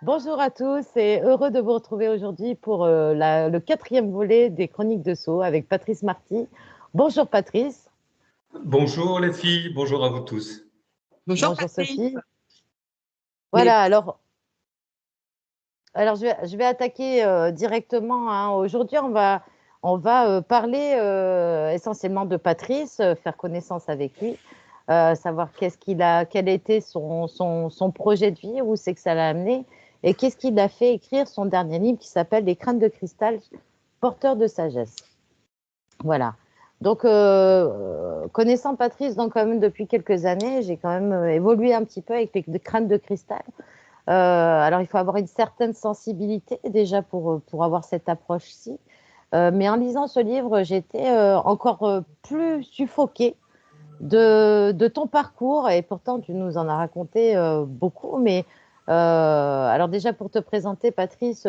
Bonjour à tous et heureux de vous retrouver aujourd'hui pour le quatrième volet des Chroniques de Sceaux avec Patrice Marty. Bonjour Patrice. Bonjour les filles, bonjour à vous tous. Bonjour Bonjour Patrice. Sophie. Mais Voilà, alors je vais attaquer directement, hein. Aujourd'hui, on va parler essentiellement de Patrice, faire connaissance avec lui, savoir quel était son projet de vie, où c'est que ça l'a amené, et qu'est-ce qui l'a fait écrire son dernier livre qui s'appelle Les crânes de cristal, porteurs de sagesse. Voilà. Donc, connaissant Patrice donc, quand même depuis quelques années, j'ai quand même évolué un petit peu avec les crânes de cristal. Alors, il faut avoir une certaine sensibilité déjà pour avoir cette approche-ci. Mais en lisant ce livre, j'étais encore plus suffoquée de ton parcours. Et pourtant, tu nous en as raconté beaucoup. Mais alors déjà, pour te présenter, Patrice,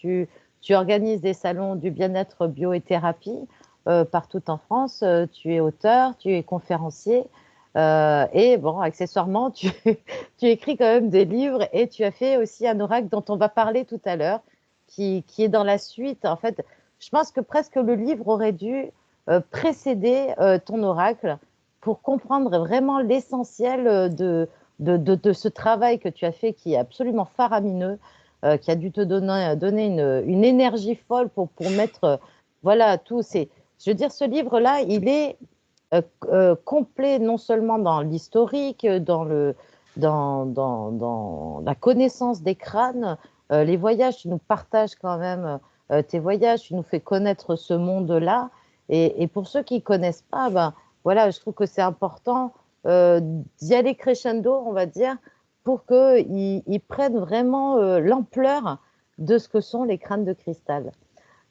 tu organises des salons du bien-être bio et thérapie partout en France. Tu es auteur, tu es conférencier. Et bon, accessoirement, tu écris quand même des livres et tu as fait aussi un oracle dont on va parler tout à l'heure, qui est dans la suite. En fait, je pense que presque le livre aurait dû précéder ton oracle pour comprendre vraiment l'essentiel de ce travail que tu as fait qui est absolument faramineux, qui a dû te donner une énergie folle pour mettre, voilà, tout. Je veux dire, ce livre-là, il est complet non seulement dans l'historique, dans la connaissance des crânes, les voyages, tu nous partages quand même tes voyages, tu nous fais connaître ce monde-là. Et pour ceux qui ne connaissent pas, ben, voilà, je trouve que c'est important d'y aller crescendo, on va dire, pour qu'ils prennent vraiment l'ampleur de ce que sont les crânes de cristal.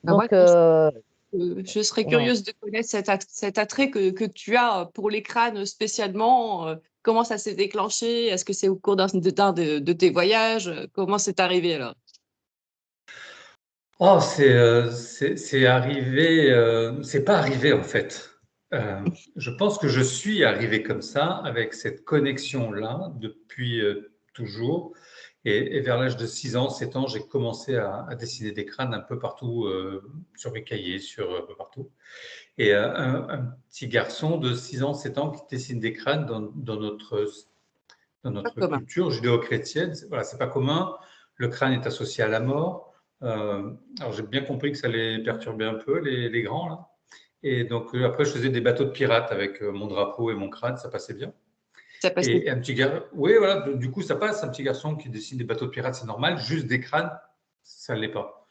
moi, Donc, je serais ouais. curieuse de connaître cet attrait que tu as pour les crânes spécialement. Comment ça s'est déclenché? Est-ce que c'est au cours d'un de tes voyages? Comment c'est arrivé alors? Oh, c'est arrivé, c'est pas arrivé en fait. Je pense que je suis arrivé comme ça, avec cette connexion-là, depuis toujours. Et vers l'âge de 6 ans, 7 ans, j'ai commencé à dessiner des crânes un peu partout, sur mes cahiers, un peu partout. Et un petit garçon de 6 ans, 7 ans qui dessine des crânes dans Pas notre commun. culture judéo-chrétienne. Voilà, c'est pas commun. Le crâne est associé à la mort. Alors j'ai bien compris que ça les perturbait un peu, les grands là. Et donc après, je faisais des bateaux de pirates avec mon drapeau et mon crâne, ça passait bien. Ça passe. Et un petit gars, oui, voilà, du coup ça passe. Un petit garçon qui dessine des bateaux de pirates, c'est normal. Juste des crânes, ça ne l'est pas.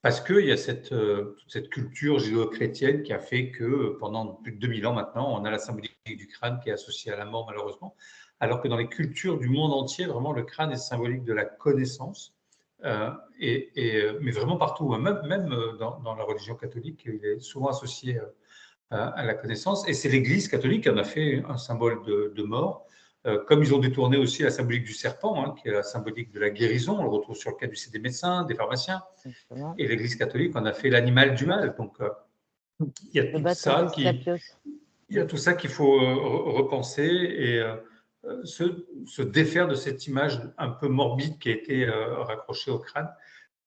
Parce qu'il y a toute cette culture judéo-chrétienne qui a fait que pendant plus de 2000 ans maintenant, on a la symbolique du crâne qui est associée à la mort, malheureusement. Alors que dans les cultures du monde entier, vraiment, le crâne est symbolique de la connaissance. Mais vraiment partout, hein. Même dans la religion catholique, il est souvent associé à la connaissance. Et c'est l'Église catholique qui en a fait un symbole de mort. Comme ils ont détourné aussi la symbolique du serpent, hein, qui est la symbolique de la guérison, on le retrouve sur le caducée des médecins, des pharmaciens. Et l'Église catholique en a fait l'animal du mal. Donc, il y a Le tout bâton ça d'Esculapius. il y a tout ça qu'il faut repenser et se défaire de cette image un peu morbide qui a été raccrochée au crâne,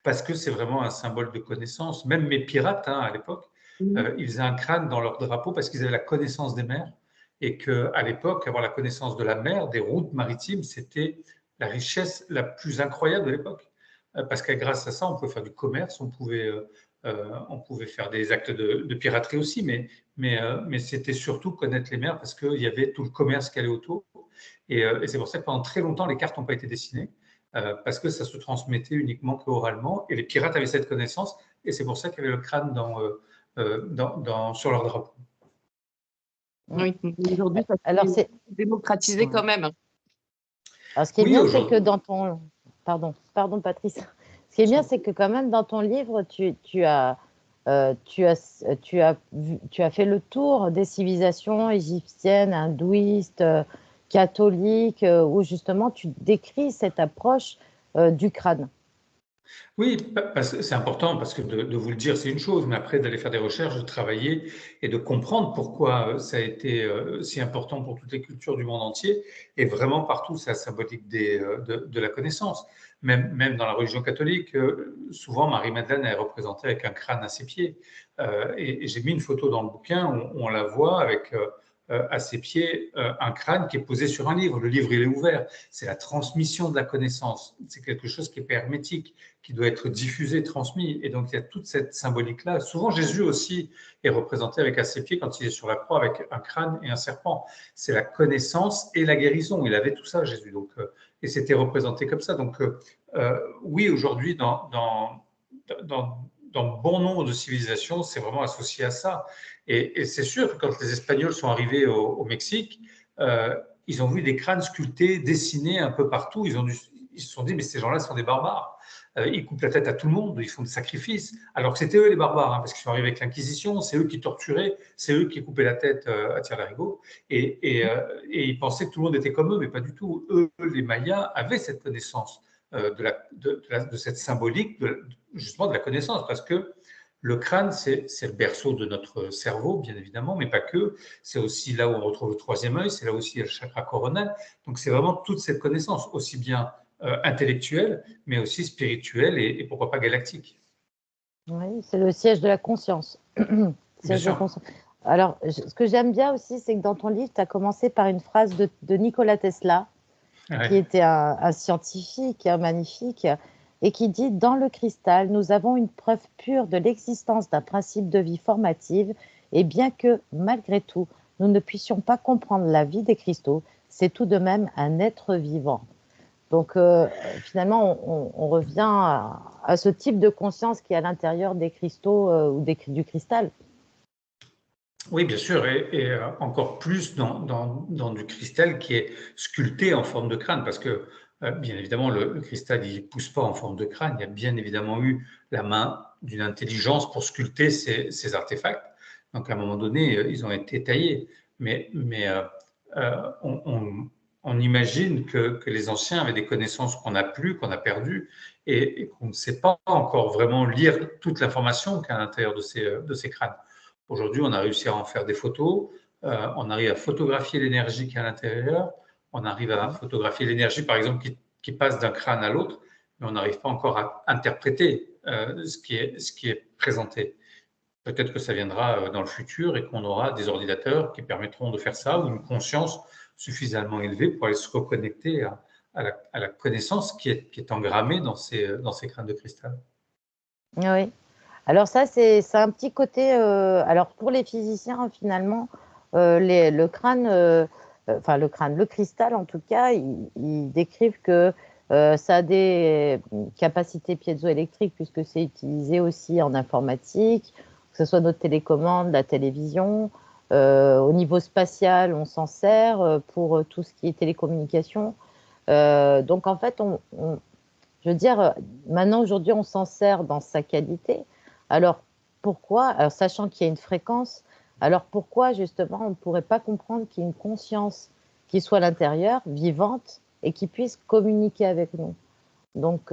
parce que c'est vraiment un symbole de connaissance. Même mes pirates, hein, à l'époque, ils faisaient un crâne dans leur drapeau parce qu'ils avaient la connaissance des mers et qu'à l'époque, avoir la connaissance de la mer, des routes maritimes, c'était la richesse la plus incroyable de l'époque. Parce que grâce à ça, on pouvait faire du commerce, on pouvait faire des actes de piraterie aussi, mais c'était surtout connaître les mers parce qu'il y avait tout le commerce qui allait autour. Et c'est pour ça que pendant très longtemps, les cartes n'ont pas été dessinées. Parce que ça se transmettait uniquement oralement, et les pirates avaient cette connaissance, et c'est pour ça qu'il y avait le crâne sur leur drapeau. Oui, aujourd'hui, ça Alors, s'est démocratisé quand ouais. même. Alors, ce qui est Oui, bien, c'est que aujourd'hui. dans ton... Pardon Patrice. Ce qui est bien, c'est que quand même dans ton livre, tu as fait le tour des civilisations égyptiennes, hindouistes, catholiques, où justement tu décris cette approche du crâne. Oui, c'est important parce que de vous le dire, c'est une chose, mais après d'aller faire des recherches, de travailler et de comprendre pourquoi ça a été si important pour toutes les cultures du monde entier et vraiment partout, c'est la symbolique de la connaissance. Même dans la religion catholique, souvent Marie-Madeleine est représentée avec un crâne à ses pieds. Et j'ai mis une photo dans le bouquin où on la voit avec à ses pieds un crâne qui est posé sur un livre. Le livre, il est ouvert. C'est la transmission de la connaissance. C'est quelque chose qui est hermétique, qui doit être diffusé, transmis. Et donc, il y a toute cette symbolique-là. Souvent, Jésus aussi est représenté avec à ses pieds, quand il est sur la croix, avec un crâne et un serpent. C'est la connaissance et la guérison. Il avait tout ça, Jésus. Donc, et c'était représenté comme ça. Donc, oui, aujourd'hui, dans bon nombre de civilisations, c'est vraiment associé à ça. Et c'est sûr que quand les Espagnols sont arrivés au Mexique, ils ont vu des crânes sculptés, dessinés un peu partout. Ils se sont dit, mais ces gens-là sont des barbares. Ils coupent la tête à tout le monde, ils font des sacrifices. Alors que c'était eux les barbares, hein, parce qu'ils sont arrivés avec l'Inquisition, c'est eux qui torturaient, c'est eux qui coupaient la tête à tire-larigot. Et ils pensaient que tout le monde était comme eux, mais pas du tout. Eux, les Mayas, avaient cette connaissance de cette symbolique, justement de la connaissance, parce que le crâne, c'est le berceau de notre cerveau, bien évidemment, mais pas que. C'est aussi là où on retrouve le troisième œil, c'est là aussi le chakra coronal. Donc, c'est vraiment toute cette connaissance, aussi bien intellectuelle, mais aussi spirituelle et pourquoi pas galactique. Oui, c'est le siège de la conscience. Bien Siège de sûr. conscience. Alors, ce que j'aime bien aussi, c'est que dans ton livre, tu as commencé par une phrase de Nikola Tesla, qui Ouais. était un scientifique magnifique, et qui dit: Dans le cristal, nous avons une preuve pure de l'existence d'un principe de vie formative, et bien que, malgré tout, nous ne puissions pas comprendre la vie des cristaux, c'est tout de même un être vivant. Donc, finalement, on revient à ce type de conscience qui est à l'intérieur des cristaux ou du cristal. Oui, bien sûr, et encore plus dans du cristal qui est sculpté en forme de crâne, parce que bien évidemment, le cristal, il ne pousse pas en forme de crâne, il y a bien évidemment eu la main d'une intelligence pour sculpter ces artefacts. Donc à un moment donné, ils ont été taillés, mais on imagine que les anciens avaient des connaissances qu'on n'a plus, qu'on a perdues, et qu'on ne sait pas encore vraiment lire toute l'information qu'il y a à l'intérieur de ces crânes. Aujourd'hui, on a réussi à en faire des photos, on arrive à photographier l'énergie qui est à l'intérieur, on arrive à photographier l'énergie, par exemple, qui passe d'un crâne à l'autre, mais on n'arrive pas encore à interpréter ce qui est présenté. Peut-être que ça viendra dans le futur et qu'on aura des ordinateurs qui permettront de faire ça, ou une conscience suffisamment élevée pour aller se reconnecter à la connaissance qui est engrammée dans ces crânes de cristal. Oui. Alors ça, c'est un petit côté. Alors pour les physiciens, finalement, le crâne, enfin le crâne, le cristal en tout cas, ils décrivent que ça a des capacités piézoélectriques puisque c'est utilisé aussi en informatique, que ce soit notre télécommande, la télévision. Au niveau spatial, on s'en sert pour tout ce qui est télécommunication. Donc en fait, je veux dire, maintenant, aujourd'hui, on s'en sert dans sa qualité. Alors, pourquoi, alors, sachant qu'il y a une fréquence, alors pourquoi, justement, on ne pourrait pas comprendre qu'il y a une conscience qui soit à l'intérieur, vivante, et qui puisse communiquer avec nous? Donc,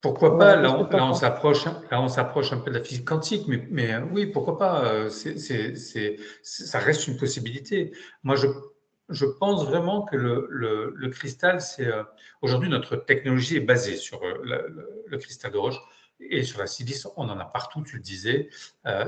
Pourquoi pas? ouais, qu'est-ce que tu en penses? Là, on s'approche un peu de la physique quantique, mais oui, pourquoi pas? Ça reste une possibilité. Moi, je pense vraiment que le cristal, aujourd'hui, notre technologie est basée sur le cristal de roche et sur la silice. On en a partout, tu le disais.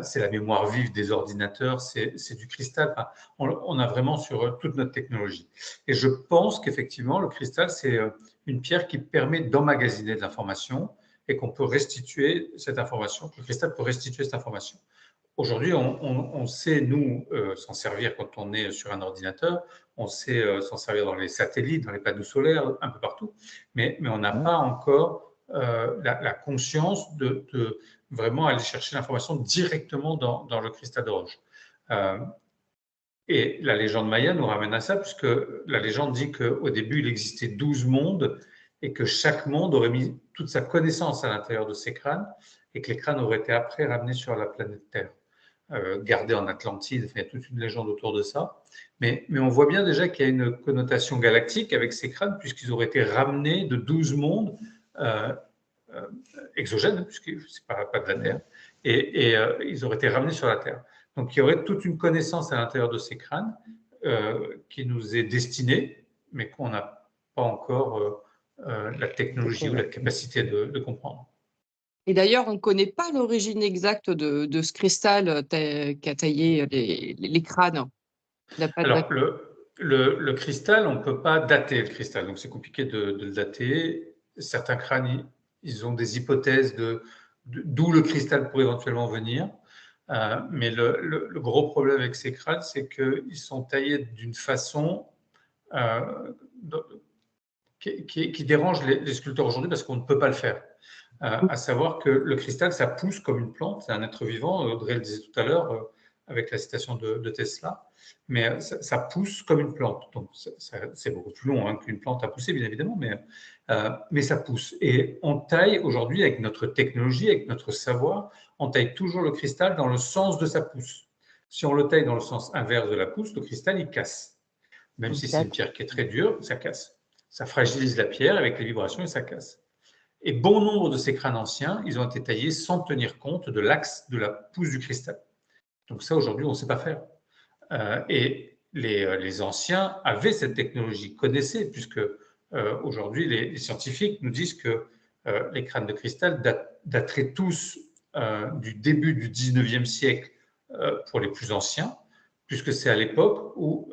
C'est la mémoire vive des ordinateurs, c'est du cristal. Enfin, on a vraiment sur toute notre technologie. Et je pense qu'effectivement, le cristal, c'est une pierre qui permet d'emmagasiner de l'information et qu'on peut restituer cette information, que le cristal peut restituer cette information. Aujourd'hui, on sait, nous, s'en servir quand on est sur un ordinateur, on sait s'en servir dans les satellites, dans les panneaux solaires, un peu partout, mais on n'a pas encore la conscience de vraiment aller chercher l'information directement dans le cristal de roche. Euh, et la légende maya nous ramène à ça, puisque la légende dit qu'au début, il existait 12 mondes et que chaque monde aurait mis toute sa connaissance à l'intérieur de ces crânes et que les crânes auraient été après ramenés sur la planète Terre, gardés en Atlantide. Enfin, il y a toute une légende autour de ça. Mais on voit bien déjà qu'il y a une connotation galactique avec ces crânes, puisqu'ils auraient été ramenés de 12 mondes euh, exogènes, puisque ce n'est pas de la Terre, et ils auraient été ramenés sur la Terre. Donc il y aurait toute une connaissance à l'intérieur de ces crânes qui nous est destinée, mais qu'on n'a pas encore la technologie ou la capacité de comprendre. Et d'ailleurs, on ne connaît pas l'origine exacte de ce cristal qui a taillé les crânes. Alors, le cristal, on ne peut pas dater le cristal, donc c'est compliqué de le dater. Certains crânes, ils ont des hypothèses d'où le cristal pourrait éventuellement venir. Mais le gros problème avec ces crânes, c'est qu'ils sont taillés d'une façon qui dérange les sculpteurs aujourd'hui parce qu'on ne peut pas le faire. À savoir que le cristal, ça pousse comme une plante, c'est un être vivant, Audrey le disait tout à l'heure avec la citation de Tesla, mais ça pousse comme une plante. Donc c'est beaucoup plus long qu'une plante à pousser, bien évidemment, mais ça pousse. Et on taille aujourd'hui, avec notre technologie, avec notre savoir, on taille toujours le cristal dans le sens de sa pousse. Si on le taille dans le sens inverse de la pousse, le cristal, il casse. Même si c'est une pierre qui est très dure, ça casse. Ça fragilise la pierre avec les vibrations et ça casse. Et bon nombre de ces crânes anciens, ils ont été taillés sans tenir compte de l'axe de la pousse du cristal. Donc ça, aujourd'hui, on ne sait pas faire. Et les anciens avaient cette technologie, connaissaient, puisque aujourd'hui, les scientifiques nous disent que les crânes de cristal dateraient tous du début du 19e siècle pour les plus anciens, puisque c'est à l'époque où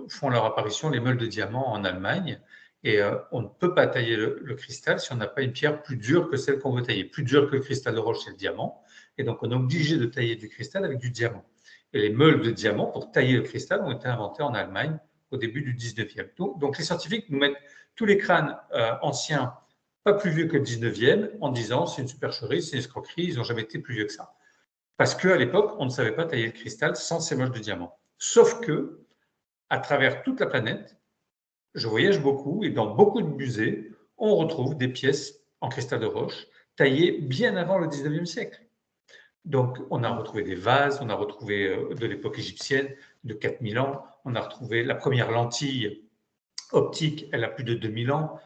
font leur apparition les meules de diamant en Allemagne. Et on ne peut pas tailler le cristal si on n'a pas une pierre plus dure que celle qu'on veut tailler. Plus dure que le cristal de roche, c'est le diamant. Et donc, on est obligé de tailler du cristal avec du diamant. Et les meules de diamant, pour tailler le cristal, ont été inventées en Allemagne au début du 19e. Donc les scientifiques nous mettent tous les crânes anciens, pas plus vieux que le 19e, en disant c'est une supercherie, c'est une escroquerie, ils n'ont jamais été plus vieux que ça. Parce qu'à l'époque, on ne savait pas tailler le cristal sans ces meules de diamant. Sauf que, à travers toute la planète, je voyage beaucoup et dans beaucoup de musées, on retrouve des pièces en cristal de roche taillées bien avant le 19e siècle. Donc, on a retrouvé des vases, on a retrouvé de l'époque égyptienne, de 4000 ans, on a retrouvé la première lentille optique, elle a plus de 2000 ans,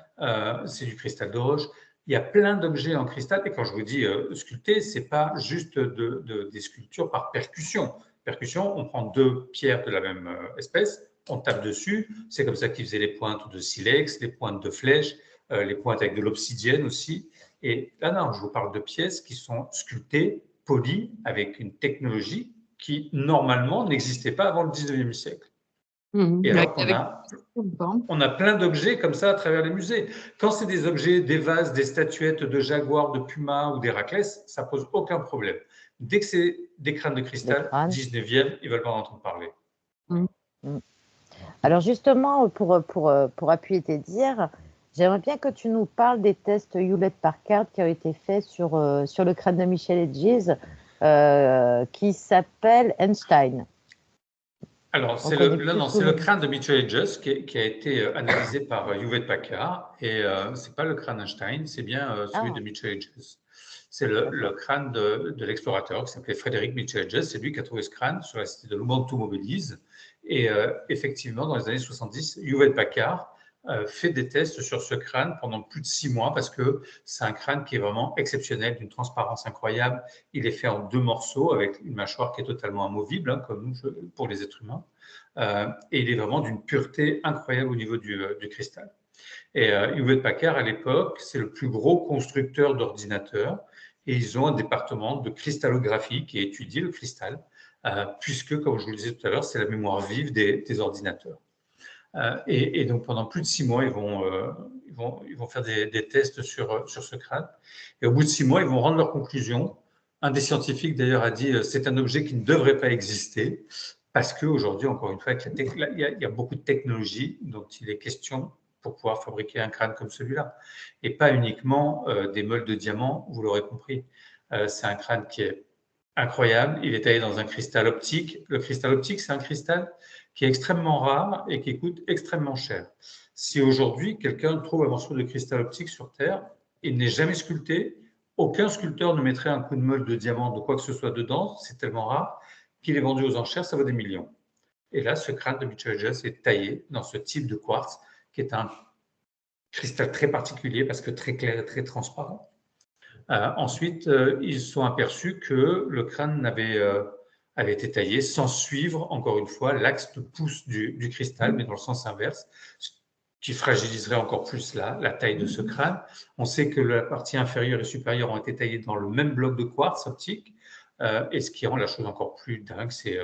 c'est du cristal de roche. Il y a plein d'objets en cristal, et quand je vous dis sculpter, ce n'est pas juste des sculptures par percussion. Percussion, on prend deux pierres de la même espèce, on tape dessus, c'est comme ça qu'ils faisaient les pointes de silex, les pointes de flèche, les pointes avec de l'obsidienne aussi. Et là, non, je vous parle de pièces qui sont sculptées, polies, avec une technologie qui, normalement, n'existait pas avant le 19e siècle. Et alors on a plein d'objets comme ça à travers les musées. Quand c'est des objets, des vases, des statuettes de jaguar, de puma ou d'Héraclès, ça pose aucun problème. Dès que c'est des crânes de cristal, 19e, ils ne veulent pas en entendre parler. Alors justement, pour appuyer tes dires, j'aimerais bien que tu nous parles des tests Hewlett-Packard qui ont été faits sur le crâne de Michel Hedges, qui s'appelle Einstein. Alors, c'est le crâne de Michel Hedges qui a été analysé par Hewlett-Packard, et ce n'est pas le crâne Einstein, c'est bien celui de Michel Hedges. C'est le crâne de l'explorateur qui s'appelait Frédéric Michel Hedges. C'est lui qui a trouvé ce crâne sur la cité de Lubangtu Mobilize. Et effectivement, dans les années 70, Hewlett-Packard fait des tests sur ce crâne pendant plus de 6 mois parce que c'est un crâne qui est vraiment exceptionnel, d'une transparence incroyable. Il est fait en 2 morceaux avec une mâchoire qui est totalement amovible, comme nous, pour les êtres humains. Et il est vraiment d'une pureté incroyable au niveau du cristal. Et Hewlett-Packard, à l'époque, c'est le plus gros constructeur d'ordinateurs. Et ils ont un département de cristallographie qui étudie le cristal, puisque, comme je vous le disais tout à l'heure, c'est la mémoire vive des ordinateurs. Et donc, pendant plus de 6 mois, ils vont faire des tests sur ce crâne. Et au bout de 6 mois, ils vont rendre leurs conclusions. Un des scientifiques, d'ailleurs, a dit c'est un objet qui ne devrait pas exister, parce qu'aujourd'hui, encore une fois, il y a beaucoup de technologies dont il est question pour pouvoir fabriquer un crâne comme celui-là. Et pas uniquement des meules de diamant, vous l'aurez compris. C'est un crâne qui est incroyable. Il est taillé dans un cristal optique. Le cristal optique, c'est un cristal qui est extrêmement rare et qui coûte extrêmement cher. Si aujourd'hui, quelqu'un trouve un morceau de cristal optique sur Terre, il n'est jamais sculpté, aucun sculpteur ne mettrait un coup de meule de diamant, de quoi que ce soit dedans, c'est tellement rare qu'il est vendu aux enchères, ça vaut des millions. Et là, ce crâne de Michel Hedges est taillé dans ce type de quartz, qui est un cristal très particulier parce que très clair et très transparent. Ensuite, ils se sont aperçus que le crâne avait été taillé sans suivre, encore une fois, l'axe de pouce du cristal, mais dans le sens inverse, ce qui fragiliserait encore plus la taille de ce crâne. On sait que la partie inférieure et supérieure ont été taillées dans le même bloc de quartz optique, et ce qui rend la chose encore plus dingue, c'est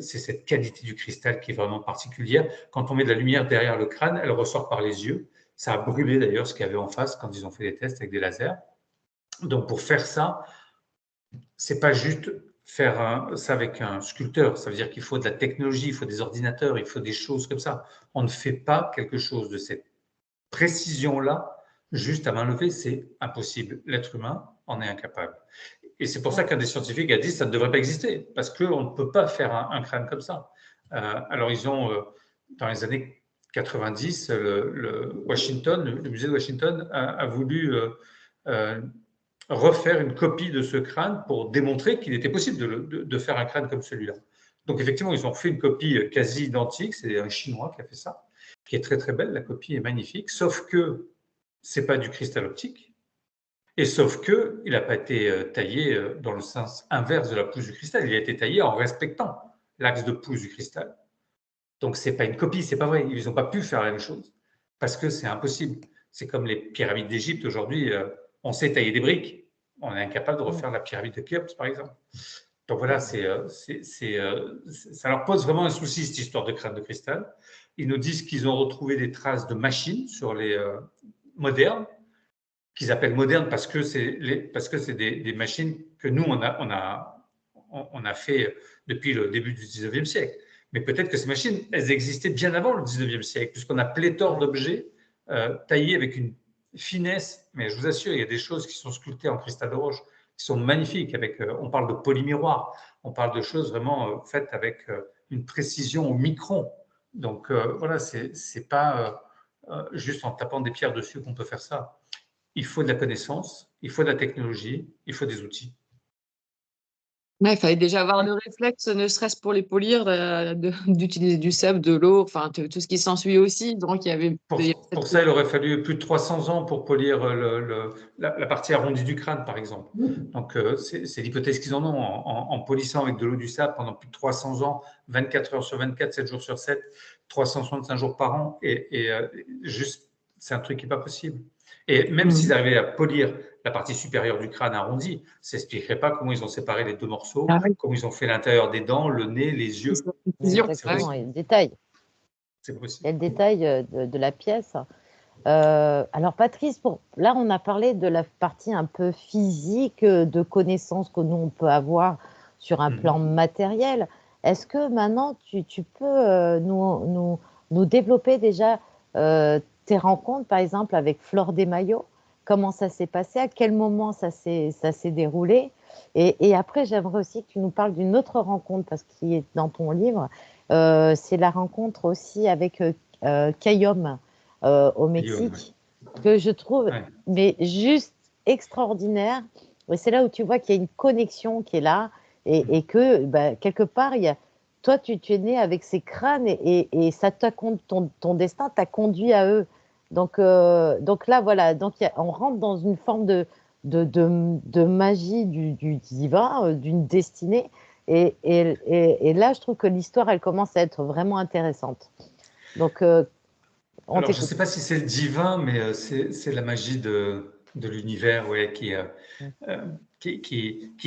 cette qualité du cristal qui est vraiment particulière. Quand on met de la lumière derrière le crâne, elle ressort par les yeux. Ça a brûlé d'ailleurs ce qu'il y avait en face quand ils ont fait des tests avec des lasers. Donc pour faire ça, c'est pas juste faire ça avec un sculpteur. Ça veut dire qu'il faut de la technologie, il faut des ordinateurs, il faut des choses comme ça. On ne fait pas quelque chose de cette précision-là juste à main levée, c'est impossible. L'être humain en est incapable. Et c'est pour ça qu'un des scientifiques a dit que ça ne devrait pas exister, parce qu'on ne peut pas faire un crâne comme ça. Alors ils ont, dans les années 90, le musée de Washington a voulu refaire une copie de ce crâne pour démontrer qu'il était possible de faire un crâne comme celui-là. Donc effectivement, ils ont fait une copie quasi identique, c'est un Chinois qui a fait ça, qui est très très belle, la copie est magnifique, sauf que c'est pas du cristal optique, et sauf que il n'a pas été taillé dans le sens inverse de la pousse du cristal, il a été taillé en respectant l'axe de pouce du cristal. Donc c'est pas une copie, c'est pas vrai, ils n'ont pas pu faire la même chose, parce que c'est impossible. C'est comme les pyramides d'Égypte aujourd'hui, on sait tailler des briques, on est incapable de refaire la pyramide de Khéops par exemple. Donc voilà, ça leur pose vraiment un souci, cette histoire de crâne de cristal. Ils nous disent qu'ils ont retrouvé des traces de machines sur les modernes, qu'ils appellent modernes parce que c'est des machines que nous, on a fait depuis le début du 19e siècle. Mais peut-être que ces machines, elles existaient bien avant le 19e siècle, puisqu'on a pléthore d'objets taillés avec une finesse. Mais je vous assure, il y a des choses qui sont sculptées en cristal de roche, qui sont magnifiques. On parle de polymiroir, on parle de choses vraiment faites avec une précision au micron. Donc voilà, c'est pas juste en tapant des pierres dessus qu'on peut faire ça. Il faut de la connaissance, il faut de la technologie, il faut des outils. Ouais, il fallait déjà avoir le réflexe, ne serait-ce pour les polir, d'utiliser du sable, de l'eau, enfin tout ce qui s'ensuit aussi. Donc il y avait Pour ça, il aurait fallu plus de 300 ans pour polir la partie arrondie du crâne, par exemple. Donc c'est l'hypothèse qu'ils en ont, en polissant avec de l'eau du sable pendant plus de 300 ans, 24 heures sur 24, 7 jours sur 7, 365 jours par an. Et juste, c'est un truc qui n'est pas possible. Et même s'ils arrivaient à polir la partie supérieure du crâne arrondi, ça n'expliquerait pas comment ils ont séparé les deux morceaux, comment ils ont fait l'intérieur des dents, le nez, les yeux. Exactement, et le détail. C'est possible. Et le détail de la pièce. Alors Patrice, là on a parlé de la partie un peu physique, de connaissances que nous on peut avoir sur un plan matériel. Est-ce que maintenant tu peux nous développer déjà tes rencontres, par exemple avec Flore Desmaillots? Comment ça s'est passé? À quel moment ça s'est déroulé? Et après, j'aimerais aussi que tu nous parles d'une autre rencontre, parce qu'il est dans ton livre. C'est la rencontre aussi avec Kayom au Mexique, que je trouve mais juste extraordinaire. Et c'est là où tu vois qu'il y a une connexion qui est là, et que quelque part, toi, tu es né avec ces crânes, et ça ton destin t'a conduit à eux. Donc là, voilà, donc on rentre dans une forme de magie du divin, d'une destinée. Et là, je trouve que l'histoire, elle commence à être vraiment intéressante. Donc, alors, je ne sais pas si c'est le divin, mais c'est la magie de l'univers, qui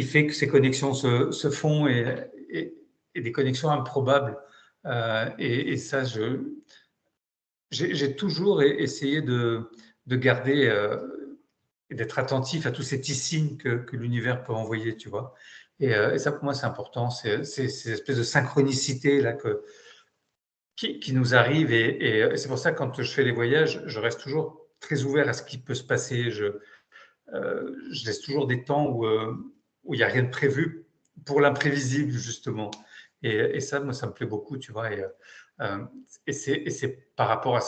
fait que ces connexions se font, et des connexions improbables. Et ça, j'ai toujours essayé de garder et d'être attentif à tous ces petits signes que l'univers peut envoyer, tu vois. Et ça, pour moi, c'est important. C'est ces espèces de synchronicité là qui nous arrivent. Et c'est pour ça que quand je fais les voyages, je reste toujours très ouvert à ce qui peut se passer. Je laisse toujours des temps où il n'y a rien de prévu pour l'imprévisible, justement. Et ça, moi, ça me plaît beaucoup, tu vois. Et c'est par rapport à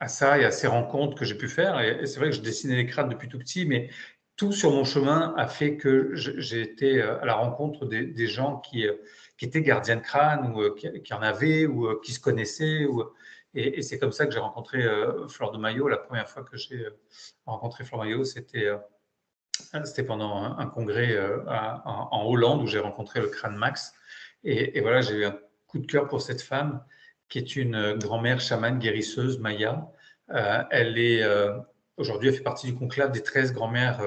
ça et à ces rencontres que j'ai pu faire. Et c'est vrai que je dessinais les crânes depuis tout petit, mais tout sur mon chemin a fait que j'ai été à la rencontre des gens qui étaient gardiens de crâne, ou qui en avaient, ou qui se connaissaient, Et c'est comme ça que j'ai rencontré Fleur de Maillot. La première fois que j'ai rencontré Fleur de Maillot, c'était pendant un congrès en Hollande où j'ai rencontré le crâne Max. Et voilà, j'ai eu un coup de cœur pour cette femme qui est une grand-mère chamane guérisseuse maya. Aujourd'hui, elle fait partie du conclave des 13 grand-mères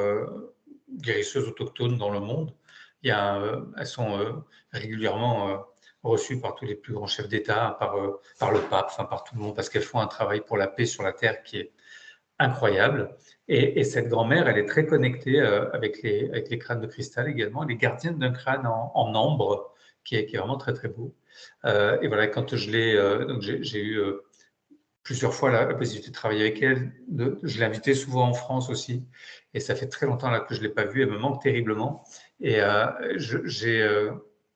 guérisseuses autochtones dans le monde. Elles sont régulièrement reçues par tous les plus grands chefs d'État, par le pape, enfin par tout le monde, parce qu'elles font un travail pour la paix sur la terre qui est incroyable. Et cette grand-mère, elle est très connectée avec les crânes de cristal également. Elle est gardienne d'un crâne en ambre qui est vraiment très très beau. Et voilà, quand je l'ai, donc j'ai eu plusieurs fois la possibilité de travailler avec elle. Je l'ai invitée souvent en France aussi. Et ça fait très longtemps là que je ne l'ai pas vue. Elle me manque terriblement. Et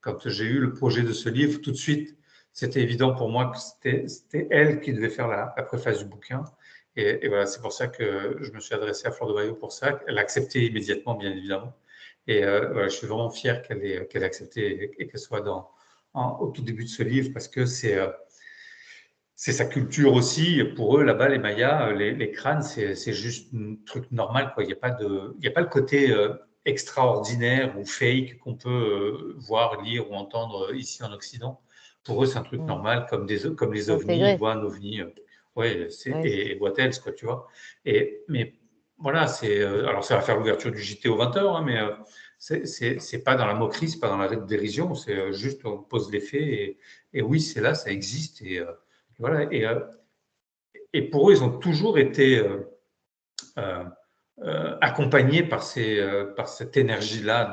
quand j'ai eu le projet de ce livre, tout de suite, c'était évident pour moi que c'était elle qui devait faire la préface du bouquin. Et voilà, c'est pour ça que je me suis adressé à Fleur de Maillot pour ça. Elle a accepté immédiatement, bien évidemment. Et voilà, je suis vraiment fier qu'elle ait accepté et qu'elle soit au tout début de ce livre parce que c'est sa culture aussi. Pour eux, là-bas, les Mayas, les crânes, c'est juste un truc normal, quoi. Il n'y a pas le côté extraordinaire ou fake qu'on peut voir, lire ou entendre ici en Occident. Pour eux, c'est un truc normal, comme les ovnis. Ils voient un ovni, et Wattels, quoi, tu vois. Mais voilà, alors ça va faire l'ouverture du JT aux 20h, hein, mais c'est pas dans la moquerie, c'est pas dans la dérision, c'est juste on pose les faits. Et oui, c'est là, ça existe. Voilà, et pour eux, ils ont toujours été accompagnés par cette énergie-là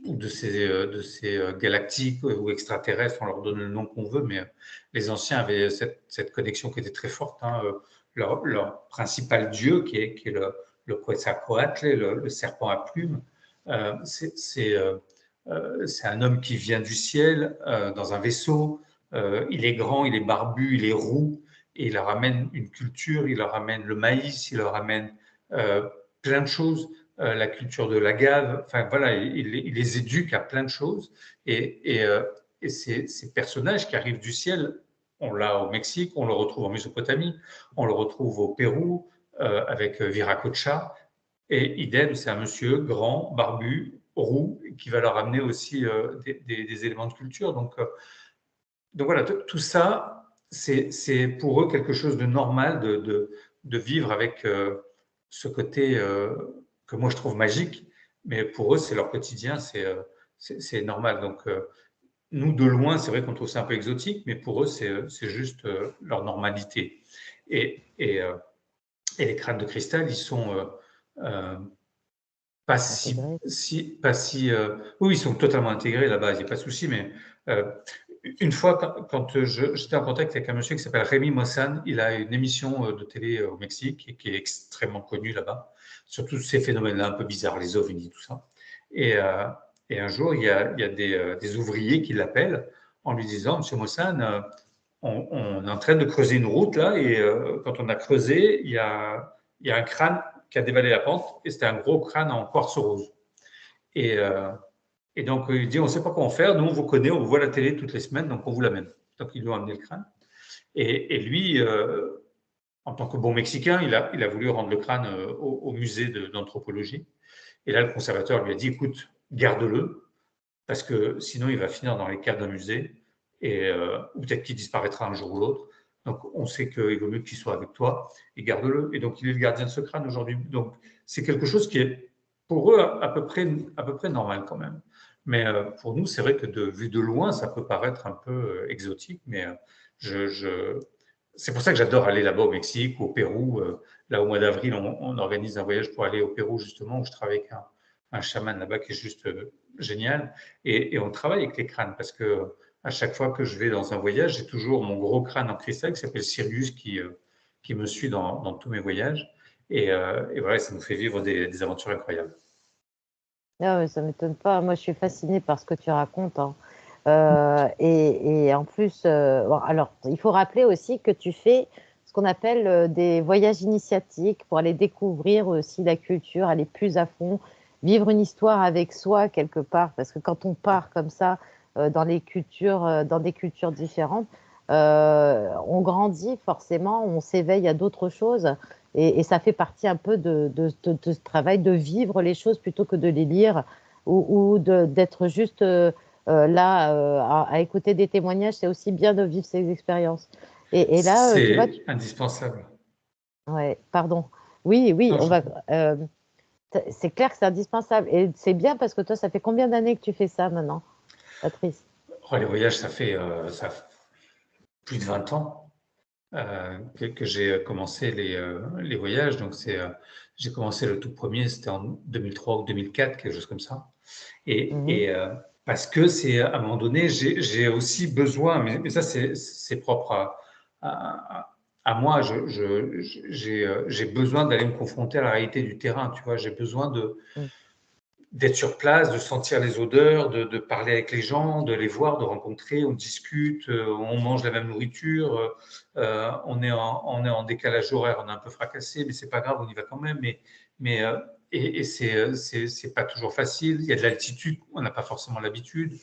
de ces galactiques ou extraterrestres, on leur donne le nom qu'on veut, mais les anciens avaient cette connexion qui était très forte. Hein, leur principal dieu, qui est le Quetzalcoatl, le serpent à plumes, c'est un homme qui vient du ciel dans un vaisseau. Il est grand, il est barbu, il est roux, et il leur amène une culture, il leur amène le maïs, il leur amène plein de choses, la culture de l'agave, enfin voilà, il les éduque à plein de choses. Et ces personnages qui arrivent du ciel, on l'a au Mexique, on le retrouve en Mésopotamie, on le retrouve au Pérou avec Viracocha, et idem, c'est un monsieur grand, barbu, roux, qui va leur amener aussi des éléments de culture. Donc voilà, tout ça, c'est pour eux quelque chose de normal de vivre avec ce côté que moi je trouve magique, mais pour eux, c'est leur quotidien, c'est normal. Donc nous, de loin, c'est vrai qu'on trouve ça un peu exotique, mais pour eux, c'est juste leur normalité. Et les crânes de cristal, ils sont pas si oui, ils sont totalement intégrés là-bas, il n'y a pas de souci, mais une fois, quand j'étais en contact avec un monsieur qui s'appelle Rémi Mossan, il a une émission de télé au Mexique et qui est extrêmement connue là-bas, sur tous ces phénomènes-là un peu bizarres, les ovnis, tout ça. Et un jour, il y a des ouvriers qui l'appellent en lui disant, Monsieur Mossan, on est en train de creuser une route là, et quand on a creusé, il y a un crâne qui a dévalé la pente, et c'était un gros crâne en quartz rose. Et donc, il dit, on ne sait pas comment faire, nous, on vous connaît, on vous voit à la télé toutes les semaines, donc on vous l'amène. Donc, ils lui ont amené le crâne. Et lui, en tant que bon Mexicain, il a voulu rendre le crâne au musée d'anthropologie. Et là, le conservateur lui a dit, écoute, garde-le, parce que sinon, il va finir dans les caves d'un musée, ou peut-être qu'il disparaîtra un jour ou l'autre. Donc, on sait qu'il vaut mieux qu'il soit avec toi, et garde-le. Et donc, il est le gardien de ce crâne aujourd'hui. Donc, c'est quelque chose qui est, pour eux, à peu près normal quand même. Mais pour nous, c'est vrai que vu de loin, ça peut paraître un peu exotique, mais c'est pour ça que j'adore aller là-bas au Mexique, au Pérou. Là, au mois d'avril, on organise un voyage pour aller au Pérou, justement, où je travaille avec un chaman là-bas qui est juste génial. Et on travaille avec les crânes, parce que à chaque fois que je vais dans un voyage, j'ai toujours mon gros crâne en cristal qui s'appelle Sirius qui me suit dans tous mes voyages. Et voilà, ça nous fait vivre des aventures incroyables. Ah ouais, ça ne m'étonne pas. Moi, je suis fascinée par ce que tu racontes, hein. Et en plus, bon, alors, il faut rappeler aussi que tu fais ce qu'on appelle des voyages initiatiques pour aller découvrir aussi la culture, aller plus à fond, vivre une histoire avec soi quelque part, parce que quand on part comme ça dans des cultures différentes, on grandit forcément, on s'éveille à d'autres choses. Et ça fait partie un peu de ce travail de vivre les choses plutôt que de les lire ou d'être juste là à écouter des témoignages. C'est aussi bien de vivre ces expériences. Et là, tu vois, C'est indispensable. ouais, pardon. Oui, oui, Non, on va. C'est clair que c'est indispensable. Et c'est bien parce que toi, ça fait combien d'années que tu fais ça maintenant, Patrice? les voyages, ça fait plus de 20 ans que j'ai commencé les voyages. Donc, j'ai commencé le tout premier, c'était en 2003 ou 2004, quelque chose comme ça. Mhm. Parce que c'est à un moment donné, j'ai aussi besoin, mais ça c'est propre à moi, j'ai besoin d'aller me confronter à la réalité du terrain, tu vois, j'ai besoin Mhm. d'être sur place, de sentir les odeurs, de parler avec les gens, de les voir, de rencontrer, on discute, on mange la même nourriture, on est en décalage horaire, on est un peu fracassé, mais c'est pas grave, on y va quand même. Mais et c'est pas toujours facile. Il y a de l'altitude, on n'a pas forcément l'habitude,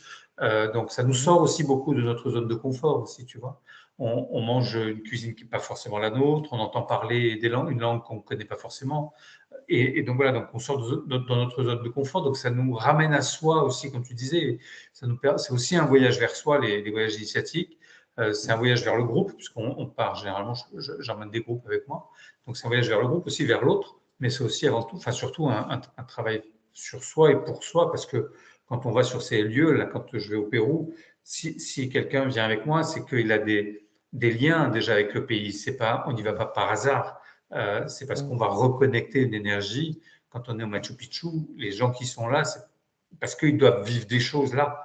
donc ça nous Mhm. sort aussi beaucoup de notre zone de confort aussi, tu vois. On mange une cuisine qui n'est pas forcément la nôtre, on entend parler une langue qu'on ne connaît pas forcément. Et donc voilà, donc on sort dans notre zone de confort, donc ça nous ramène à soi aussi, comme tu disais. C'est aussi un voyage vers soi, les voyages initiatiques. C'est un voyage vers le groupe, puisqu'on part généralement, j'emmène des groupes avec moi. Donc c'est un voyage vers le groupe, aussi vers l'autre, mais c'est aussi avant tout, enfin surtout un travail sur soi et pour soi, parce que quand on va sur ces lieux, là, quand je vais au Pérou, si quelqu'un vient avec moi, c'est qu'il a des liens déjà avec le pays. C'est pas, on n'y va pas par hasard. C'est parce qu'on Mhm. va reconnecter une énergie. Quand on est au Machu Picchu, les gens qui sont là, c'est parce qu'ils doivent vivre des choses là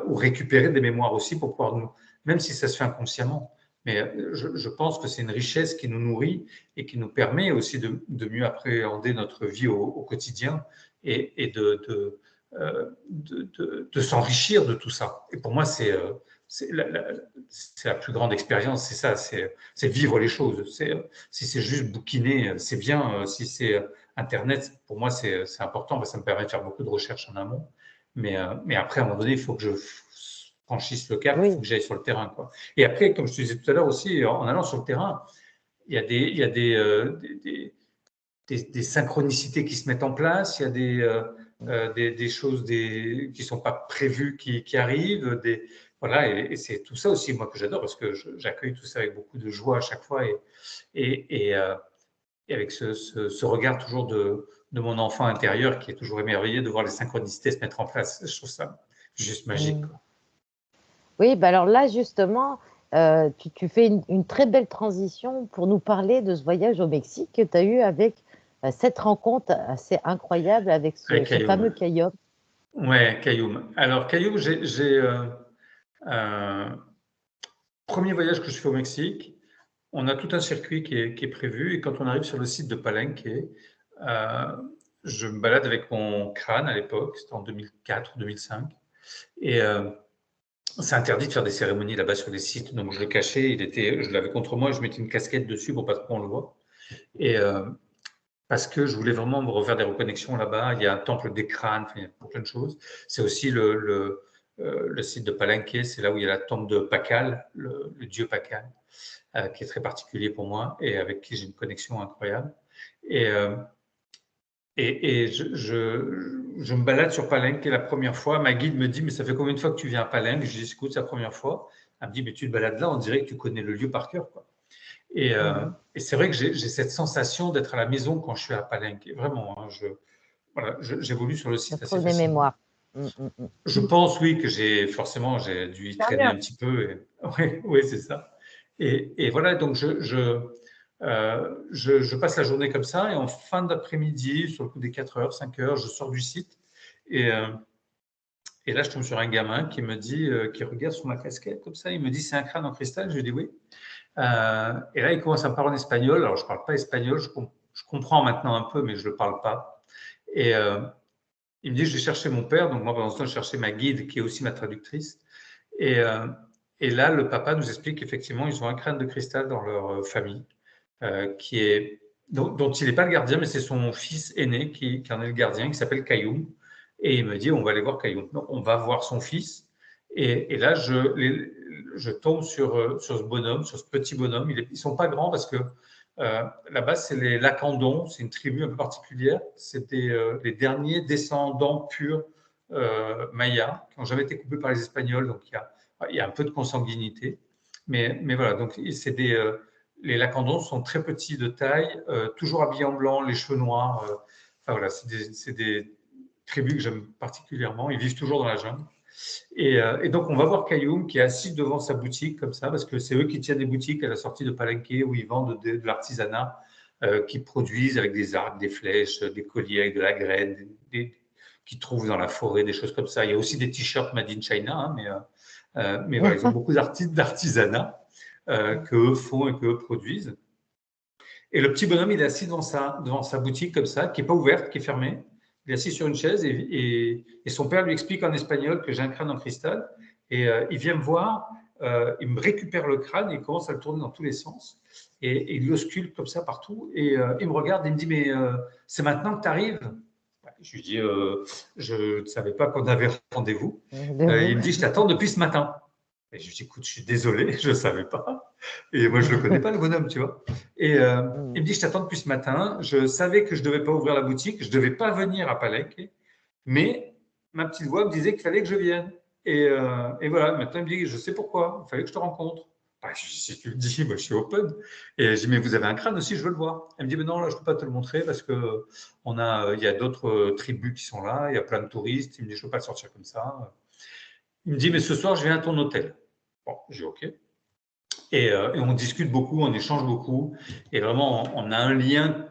ou récupérer des mémoires aussi pour pouvoir nous, même si ça se fait inconsciemment. Mais je pense que c'est une richesse qui nous nourrit et qui nous permet aussi de mieux appréhender notre vie au quotidien et de s'enrichir de tout ça. Et pour moi, c'est la plus grande expérience, c'est ça, c'est vivre les choses. Si c'est juste bouquiner, c'est bien. Si c'est Internet, pour moi, c'est important parce que ça me permet de faire beaucoup de recherches en amont. Mais après, à un moment donné, il faut que je franchisse le cap, il faut Oui. que j'aille sur le terrain, quoi. Et après, comme je te disais tout à l'heure aussi, en allant sur le terrain, il y a des synchronicités qui se mettent en place, il y a des choses qui ne sont pas prévues qui arrivent. Voilà, et c'est tout ça aussi, moi, que j'adore, parce que j'accueille tout ça avec beaucoup de joie à chaque fois et, euh, et avec ce regard toujours de mon enfant intérieur qui est toujours émerveillé de voir les synchronicités se mettre en place. Je trouve ça juste magique, Mhm. quoi. Oui, bah alors là, justement, tu fais une très belle transition pour nous parler de ce voyage au Mexique que tu as eu avec cette rencontre assez incroyable avec Avec ce fameux Cayoum. Caillaume. Ouais, Cayoum. Alors, Cayoum, euh, premier voyage que je fais au Mexique. On a tout un circuit qui est prévu et quand on arrive sur le site de Palenque, euh, je me balade avec mon crâne à l'époque, c'était en 2004 ou 2005, et c'est interdit de faire des cérémonies là-bas sur les sites, donc je le cachais, je l'avais contre moi, je mettais une casquette dessus pour pas trop on le voit, et parce que je voulais vraiment me refaire des reconnexions là-bas. Il y a un temple des crânes, enfin, il y a plein de choses. C'est aussi le site de Palenque, c'est là où il y a la tombe de Pacal, le dieu Pacal, qui est très particulier pour moi et avec qui j'ai une connexion incroyable. Et, euh, je me balade sur Palenque et la première fois, ma guide me dit, mais ça fait combien de fois que tu viens à Palenque? Je dis, écoute, c'est la première fois. Elle me dit, mais tu te balades là, on dirait que tu connais le lieu par cœur, quoi. Mhm. Et c'est vrai que j'ai cette sensation d'être à la maison quand je suis à Palenque. Et vraiment, hein, voilà, j'évolue sur le Ça site assez trouve des facilement. mémoires. Mm. Je pense, oui, que j'ai dû y Tant traîner mieux. un petit peu. Oui, oui, c'est ça. Et voilà, donc je passe la journée comme ça. Et en fin d'après-midi, sur le coup des 4 heures, 5 heures, je sors du site. Et, euh, et là, je tombe sur un gamin qui me dit, qui regarde sur ma casquette comme ça. Il me dit, c'est un crâne en cristal. Je lui dis oui. Et là, il commence à me parler en espagnol. Alors, je ne parle pas espagnol. Je comprends maintenant un peu, mais je ne le parle pas. Et il me dit, je vais chercher mon père. Donc, moi, pendant ce temps, je cherchais ma guide, qui est aussi ma traductrice. Et, euh, et là, le papa nous explique qu'effectivement, ils ont un crâne de cristal dans leur famille, dont il n'est pas le gardien, mais c'est son fils aîné qui en est le gardien, qui s'appelle Cayoum. Et il me dit, on va aller voir Cayoum. Donc, on va voir son fils. Et là, je tombe sur ce bonhomme, sur ce petit bonhomme. Ils ne sont pas grands parce que là-bas, c'est les Lacandons, c'est une tribu un peu particulière. C'était les derniers descendants purs mayas qui n'ont jamais été coupés par les Espagnols, donc il y a un peu de consanguinité. Mais voilà, donc les Lacandons sont très petits de taille, toujours habillés en blanc, les cheveux noirs. Enfin voilà, c'est des tribus que j'aime particulièrement. Ils vivent toujours dans la jungle. Et donc, on va voir Kayoum qui est assis devant sa boutique comme ça, parce que c'est eux qui tiennent des boutiques à la sortie de Palenque où ils vendent de l'artisanat qu'ils produisent avec des arcs, des flèches, des colliers avec de la graine, qu'ils trouvent dans la forêt, des choses comme ça. Il y a aussi des t-shirts made in China, hein, mais voilà, ils ont beaucoup d'artisanat qu'eux font et qu'eux produisent. Et le petit bonhomme, il est assis devant sa boutique comme ça, qui n'est pas ouverte, qui est fermée. Il est assis sur une chaise et son père lui explique en espagnol que j'ai un crâne en cristal. Et il vient me voir, il me récupère le crâne et il commence à le tourner dans tous les sens. Et il l'ausculte comme ça partout. Et il me regarde et il me dit, mais c'est maintenant que tu arrives? Je lui dis, je ne savais pas qu'on avait rendez-vous. Il me dit, je t'attends depuis ce matin. Et je lui dis, écoute, je suis désolé, je ne savais pas. Et moi, je ne le connais pas, le bonhomme, tu vois. Et il me dit, je t'attends depuis ce matin. Je savais que je ne devais pas ouvrir la boutique. Je ne devais pas venir à Palenque. Mais ma petite voix me disait qu'il fallait que je vienne. Et voilà, maintenant, il me dit, je sais pourquoi. Il fallait que je te rencontre. Si tu le dis, moi, je suis open. Et je dis, mais vous avez un crâne aussi, je veux le voir. Elle me dit, mais non, là, je ne peux pas te le montrer parce qu'il y a d'autres tribus qui sont là. Il y a plein de touristes. Il me dit, je ne peux pas le sortir comme ça. Il me dit, mais ce soir, je viens à ton hôtel. Bon, j'ai OK. Et on discute beaucoup, on échange beaucoup. Et vraiment, on a un lien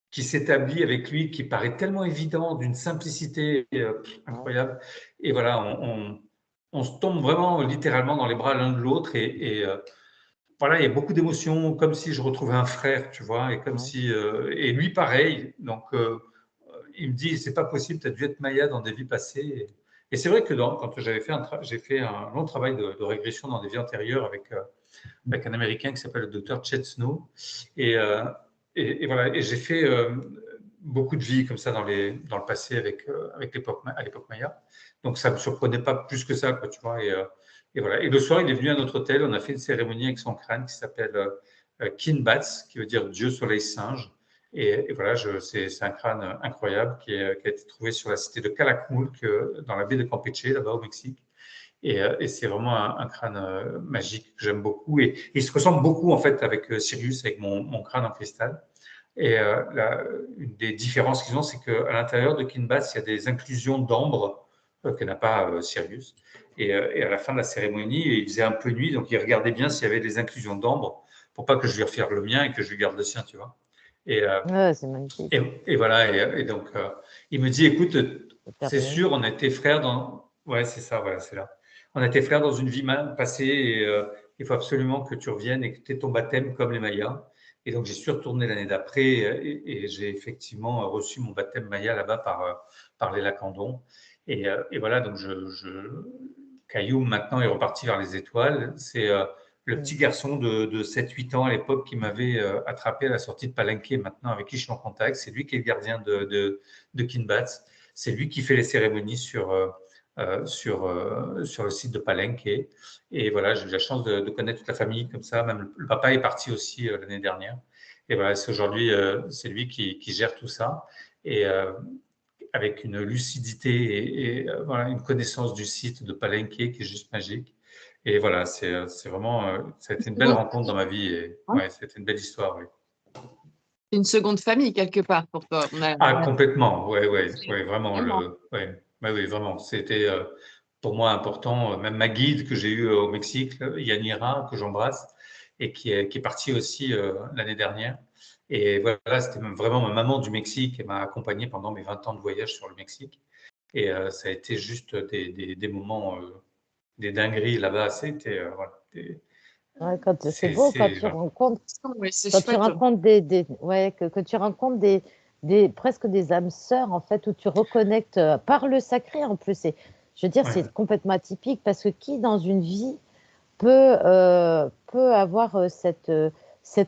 qui s'établit avec lui, qui paraît tellement évident, d'une simplicité incroyable. Et voilà, on se tombe vraiment littéralement dans les bras l'un de l'autre. Et voilà, il y a beaucoup d'émotions, comme si je retrouvais un frère, tu vois. Et comme si. Et lui, pareil. Donc, il me dit, c'est pas possible, tu as dû être Maya dans des vies passées. Et c'est vrai que quand j'ai fait un long travail de régression dans des vies antérieures avec un Américain qui s'appelle le docteur Chet Snow. Et voilà, et j'ai fait beaucoup de vies comme ça dans le passé à l'époque Maya. Donc ça ne me surprenait pas plus que ça, quoi, tu vois. Et voilà. Et le soir, il est venu à notre hôtel, on a fait une cérémonie avec son crâne qui s'appelle Kinbats, qui veut dire Dieu soleil singe. Et voilà, c'est un crâne incroyable qui a été trouvé sur la cité de Calakmul, dans la baie de Campeche, là-bas au Mexique. Et c'est vraiment un crâne magique que j'aime beaucoup. Et il se ressemble beaucoup, en fait, avec Sirius, avec mon crâne en cristal. Et une des différences qu'ils ont, c'est qu'à l'intérieur de Kinbats, il y a des inclusions d'ambre que n'a pas Sirius. Et à la fin de la cérémonie, il faisait un peu nuit, donc il regardait bien s'il y avait des inclusions d'ambre pour pas que je lui refaire le mien et que je lui garde le sien, tu vois. C'est magnifique. Et voilà, et donc il me dit, écoute, c'est sûr, on était frères dans. Ouais, c'est ça, voilà, c'est là. On était frères dans une vie passée et il faut absolument que tu reviennes et que tu aies ton baptême comme les Mayas. Et donc j'ai su retourner l'année d'après et j'ai effectivement reçu mon baptême Maya là-bas par les Lacandons. Et voilà, donc Kayoum maintenant est reparti vers les étoiles. C'est le petit garçon de 7-8 ans à l'époque qui m'avait attrapé à la sortie de Palenque, maintenant avec qui je suis en contact. C'est lui qui est le gardien de Kinbats. C'est lui qui fait les cérémonies sur le site de Palenque. Et voilà, j'ai eu la chance de connaître toute la famille comme ça. Même le papa est parti aussi l'année dernière. Et voilà, c'est aujourd'hui, c'est lui qui gère tout ça. Et avec une lucidité et voilà, une connaissance du site de Palenque qui est juste magique. Et voilà, c'est vraiment, ça a été une belle rencontre dans ma vie. Et ouais, c'était une belle histoire, oui. Une seconde famille quelque part pour toi. Complètement, ouais, vraiment. Oui, vraiment. C'était pour moi important. Même ma guide que j'ai eue au Mexique, Yanira, que j'embrasse, et qui est partie aussi l'année dernière. Et voilà, c'était vraiment ma maman du Mexique et m'a accompagné pendant mes 20 ans de voyage sur le Mexique. Et ça a été juste des moments, des dingueries là-bas. C'était Ouais, c'est beau quand tu rencontres, que tu rencontres presque des âmes sœurs en fait, où tu reconnectes par le sacré en plus. Je veux dire, c'est complètement atypique parce que qui dans une vie peut avoir cette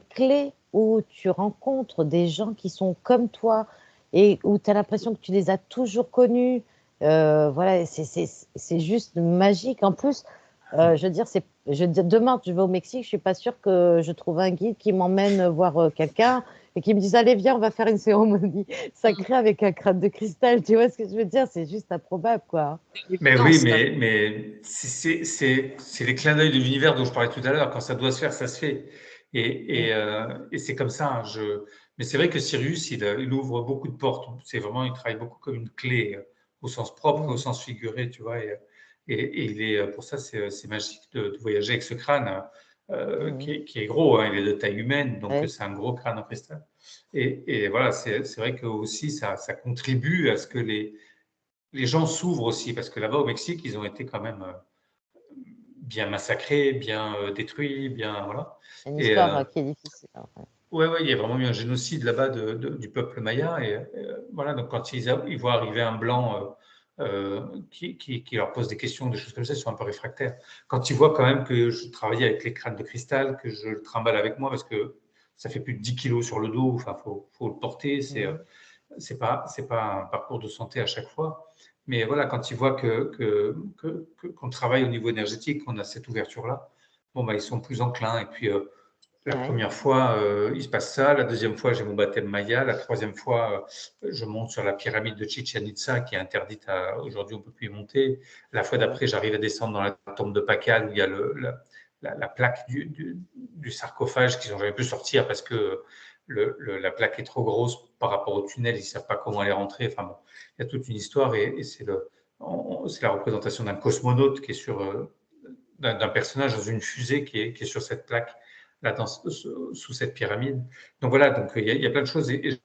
clé où tu rencontres des gens qui sont comme toi et où tu as l'impression que tu les as toujours connus. Voilà, c'est juste magique. En plus, Je veux dire, demain, je vais au Mexique, je suis pas sûre que je trouve un guide qui m'emmène voir quelqu'un et qui me dise, allez, viens, on va faire une cérémonie sacrée avec un crâne de cristal. Tu vois ce que je veux dire? C'est juste improbable, quoi. Mais oui, L'évidence, quoi. mais c'est les clins d'œil de l'univers dont je parlais tout à l'heure. Quand ça doit se faire, ça se fait. Et c'est comme ça. Mais c'est vrai que Sirius, il ouvre beaucoup de portes. C'est vraiment, il travaille beaucoup comme une clé, au sens propre et au Mm. sens figuré, tu vois. Et il est, pour ça, c'est magique de voyager avec ce crâne Mm. qui est gros, hein. Il est de taille humaine, donc Ouais. c'est un gros crâne en cristal. Et voilà, c'est vrai que aussi ça contribue à ce que les gens s'ouvrent aussi, parce que là-bas au Mexique, ils ont été quand même bien massacrés, bien détruits, bien voilà. C'est une Et histoire qui est difficile, en fait. ouais, ouais, il y a vraiment eu un génocide là-bas du peuple maya. Et voilà, donc quand ils voient arriver un blanc qui leur pose des questions, des choses comme ça, ils sont un peu réfractaires. Quand ils voient quand même que je travaillais avec les crânes de cristal, que je le trimballe avec moi parce que ça fait plus de 10 kilos sur le dos, enfin, faut le porter, Mm. c'est pas un parcours de santé à chaque fois. Mais voilà, quand ils voient qu'on travaille au niveau énergétique, qu'on a cette ouverture-là, bon, bah, ils sont plus enclins. Et puis, la Ouais. première fois, il se passe ça. La deuxième fois, j'ai mon baptême maya. La troisième fois, je monte sur la pyramide de Chichen Itza, qui est interdite aujourd'hui, on ne peut plus y monter. La fois Ouais. d'après, j'arrive à descendre dans la tombe de Pakal, où il y a la plaque du sarcophage qu'ils n'ont jamais pu sortir parce que la plaque est trop grosse par rapport au tunnel. Ils ne savent pas comment aller rentrer. Enfin bon, il y a toute une histoire et c'est la représentation d'un cosmonaute qui est d'un personnage dans une fusée qui est sur cette plaque là sous cette pyramide. Donc voilà, donc il y a plein de choses et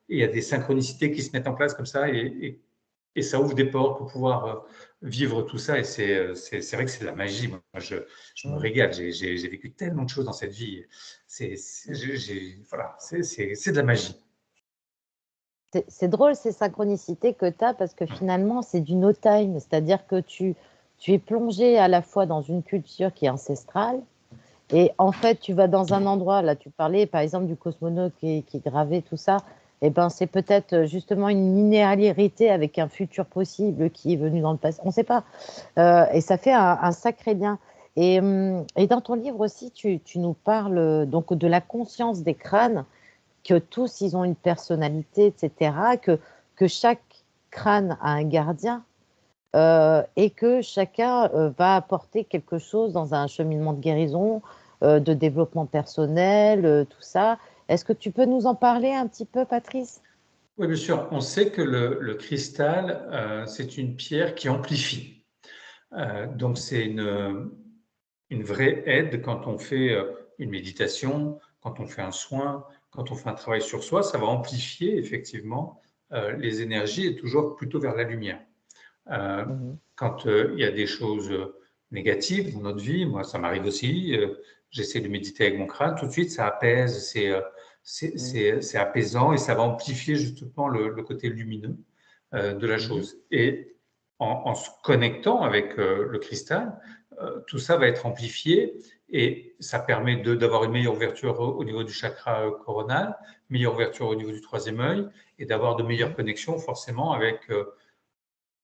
il y a des synchronicités qui se mettent en place comme ça et ça ouvre des portes pour pouvoir vivre tout ça et c'est vrai que c'est de la magie. Moi, je me Mm. régale. J'ai vécu tellement de choses dans cette vie. Mm. Voilà, c'est de la magie. C'est drôle ces synchronicités que tu as parce que finalement, c'est du no time. C'est-à-dire que tu es plongé à la fois dans une culture qui est ancestrale et en fait, tu vas dans un endroit, là, tu parlais par exemple du cosmonaute qui gravait tout ça. Et ben, c'est peut-être justement une linéarité avec un futur possible qui est venu dans le passé. On ne sait pas. Et ça fait un sacré lien. Et dans ton livre aussi, tu nous parles donc de la conscience des crânes que tous, ils ont une personnalité, etc., que chaque crâne a un gardien et que chacun va apporter quelque chose dans un cheminement de guérison, de développement personnel, tout ça. Est-ce que tu peux nous en parler un petit peu, Patrice? Oui, bien sûr. On sait que le cristal, c'est une pierre qui amplifie. Donc, c'est une vraie aide quand on fait une méditation, quand on fait un soin, quand on fait un travail sur soi. Ça va amplifier effectivement les énergies et toujours plutôt vers la lumière. Euh, Mhm. Quand il y a des choses négatives dans notre vie, moi ça m'arrive aussi, j'essaie de méditer avec mon crâne, tout de suite ça apaise, Mhm. c'est apaisant et ça va amplifier justement le côté lumineux de la Mhm. chose. Et en se connectant avec le cristal, tout ça va être amplifié et ça permet d'avoir une meilleure ouverture au niveau du chakra coronal, meilleure ouverture au niveau du troisième œil et d'avoir de meilleures Mhm. connexions forcément avec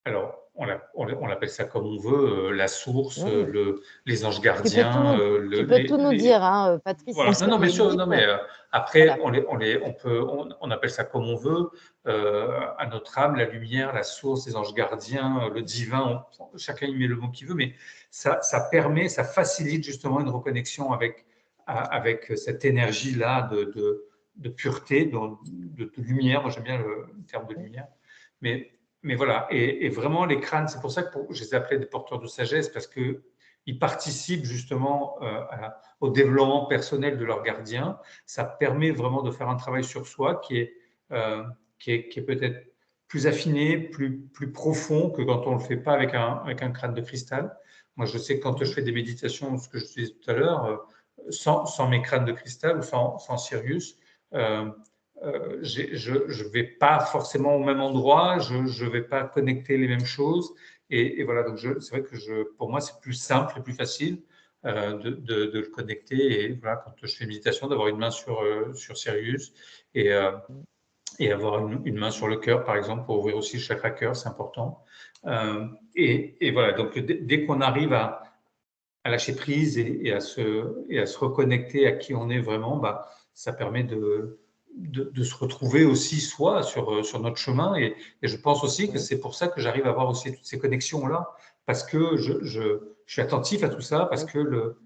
alors, on l'appelle ça comme on veut, la source, Mhm. les anges Tu peux tout gardiens, nous, tu peux tout nous dire, hein, Patrice, voilà. parce Non, non, qu'on bien est sûr, non, guide. mais après, Voilà. on appelle ça comme on veut, à notre âme, la lumière, la source, les anges gardiens, le divin, chacun y met le mot qu'il veut, mais ça permet, ça facilite justement une reconnexion avec cette énergie-là de pureté, de lumière. Moi, j'aime bien le terme de lumière. Mais mais voilà, et vraiment les crânes, c'est pour ça que je les appelais des porteurs de sagesse, parce qu'ils participent justement au développement personnel de leur gardien. Ça permet vraiment de faire un travail sur soi euh, qui est peut-être plus affiné, plus profond que quand on ne le fait pas avec un crâne de cristal. Moi, je sais que quand je Mhm. fais des méditations, ce que je disais tout à l'heure, sans mes crânes de cristal ou sans Sirius, euh, je ne vais pas forcément au même endroit, je ne vais pas connecter les mêmes choses. Et voilà, donc c'est vrai que pour moi, c'est plus simple et plus facile de le connecter. Et voilà, quand je fais méditation, d'avoir une main sur Sirius et, euh, et avoir une main sur le cœur, par exemple, pour ouvrir aussi le chakra cœur, c'est important. Et voilà, donc dès qu'on arrive lâcher prise et à se reconnecter à qui on est vraiment, ça permet de se retrouver aussi soi sur notre chemin. Et je pense aussi que Oui. c'est pour ça que j'arrive à avoir aussi toutes ces connexions-là, parce que je suis attentif à tout ça, parce Oui. que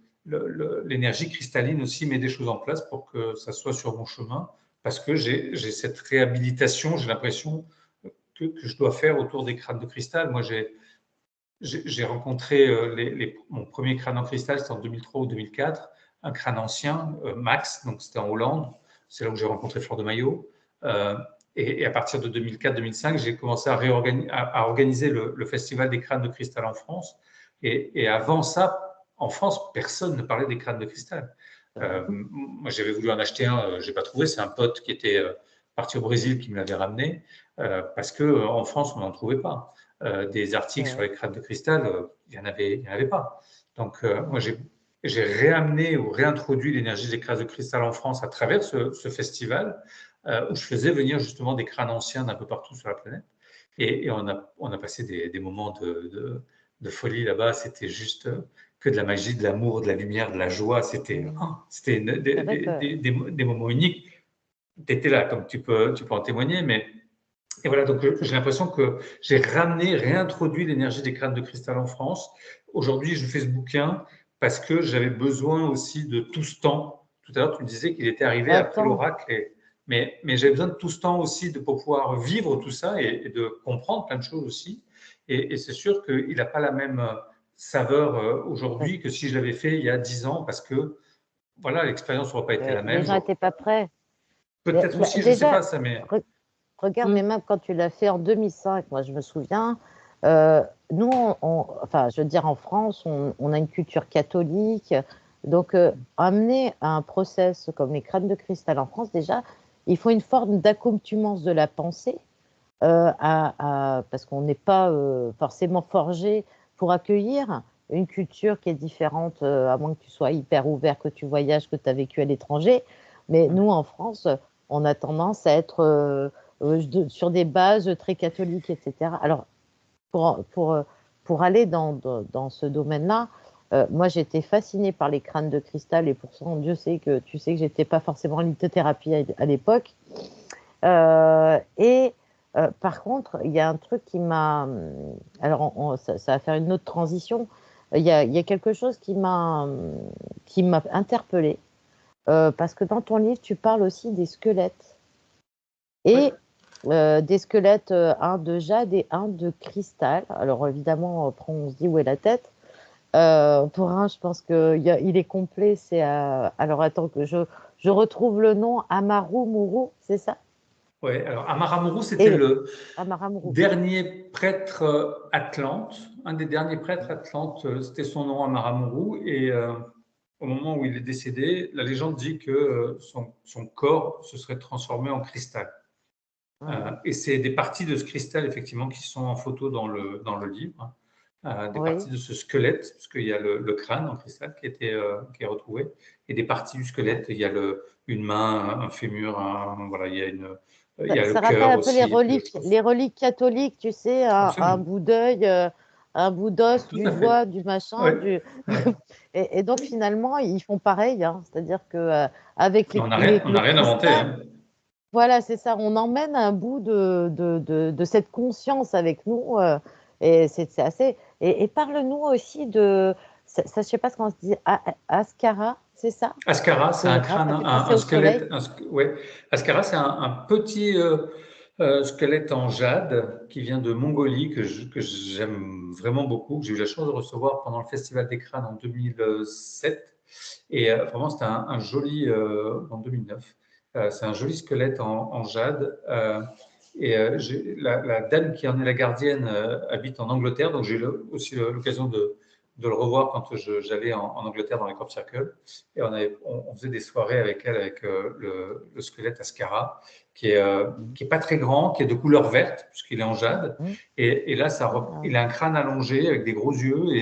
l'énergie cristalline aussi met des choses en place pour que ça soit sur mon chemin, parce que j'ai cette réhabilitation, j'ai l'impression que je dois faire autour des crânes de cristal. Moi, j'ai rencontré mon premier crâne en cristal, c'était en 2003 ou 2004, un crâne ancien, Max, donc c'était en Hollande. C'est là où j'ai rencontré Fleur de Maillot. Euh, et à partir de 2004-2005, j'ai commencé à organiser le Festival des crânes de cristal en France. Et avant ça, en France, personne ne parlait des crânes de cristal. Moi, j'avais voulu en acheter un, je n'ai pas trouvé. C'est un pote qui était parti au Brésil qui me l'avait ramené, parce qu'en France, on n'en trouvait pas. Des articles sur Ouais. les crânes de cristal, il n'y en avait pas. Donc, moi, Ouais. j'ai réamené ou réintroduit l'énergie des crânes de cristal en France à travers ce festival, où je faisais venir justement des crânes anciens d'un peu partout sur la planète. Et on a passé des moments de folie là-bas. C'était juste que de la magie, de l'amour, de la lumière, de la joie. C'était C'est vrai que des moments uniques. Tu étais là, comme tu peux en témoigner, mais et voilà, donc j'ai l'impression que j'ai réintroduit l'énergie des crânes de cristal en France. Aujourd'hui, je fais ce bouquin parce que j'avais besoin aussi de tout ce temps. Tout à l'heure, tu me disais qu'il était arrivé après attends, l'oracle, mais j'avais besoin de tout ce temps aussi pour pouvoir vivre tout ça et de comprendre plein de choses aussi. Et c'est sûr qu'il n'a pas la même saveur aujourd'hui que si je l'avais fait il y a 10 ans, parce que voilà, l'expérience n'aurait pas été la les même. gens n'étaient pas prêts. Peut-être aussi, je ne sais Déjà, pas ça, mais regarde, Mm. mais même quand tu l'as fait en 2005, moi je me souviens, nous, enfin, je veux dire, en France, on a une culture catholique. Donc, amener à un process comme les crânes de cristal en France, déjà, il faut une forme d'accoutumance de la pensée, parce qu'on n'est pas forcément forgé pour accueillir une culture qui est différente, à moins que tu sois hyper ouvert, que tu voyages, que tu as vécu à l'étranger. Mais nous, en France, on a tendance à être sur des bases très catholiques, etc. Alors, pour, pour, euh, pour aller dans ce domaine-là, moi, j'étais fascinée par les crânes de cristal et pour ça, Dieu sait que tu sais que j'étais pas forcément en lithothérapie à l'époque. Et par contre, il y a un truc qui m'a. Alors, ça va faire une autre transition. Il y a quelque chose qui m'a interpellée. Parce que dans ton livre, tu parles aussi des squelettes. oui. Et des squelettes, un de jade et un de cristal. Alors, évidemment, après, on se dit où est la tête. Pour un, je pense qu'il est complet. C'est alors, attends que je retrouve le nom. Amaru Muru, c'est ça? Ouais, alors Amaramuru, c'était Et le Amaramuru. dernier prêtre Atlante, un des derniers prêtres Atlante, c'était son nom Amaramuru. Et au moment où il est décédé, la légende dit que son corps se serait transformé en cristal. Mhm. Et c'est des parties de ce cristal, effectivement, qui sont en photo dans le livre. Des Oui. parties de ce squelette, parce qu'il y a le crâne en cristal qui est retrouvé, et des parties du Ouais. squelette. Il y a une main, un fémur, voilà, il y a le Ça rappelle cœur un peu les aussi, et plein de reliques, choses. les reliques catholiques, tu sais, un Absolument. bout d'œil, un bout d'os, Tout du à fait. doigt, du machin, Oui. Ouais. et donc finalement ils font pareil, hein. C'est-à-dire que avec On le n'a rien inventé, cristal, hein. voilà, c'est ça, on emmène un bout de cette conscience avec nous, et c'est assez. Et parle-nous aussi ça, je sais pas ce qu'on se dit, Ascara, c'est ça? Ascara, c'est un Ça crâne, fait penser un au soleil. squelette. Ouais. Ascara, c'est un petit squelette en jade qui vient de Mongolie, que j'aime vraiment beaucoup, que j'ai eu la chance de recevoir pendant le Festival des crânes en 2007. Et vraiment, c'était un joli, en 2009, c'est un joli squelette en jade. Et la dame qui en est la gardienne habite en Angleterre, donc j'ai eu aussi l'occasion de le revoir quand j'allais en Angleterre dans les Crop Circle. Et on faisait des soirées avec elle, avec le squelette Ascara, qui est pas très grand, qui est de couleur verte, puisqu'il est en jade. Mhm. Et là, Ah, il a un crâne allongé avec des gros yeux,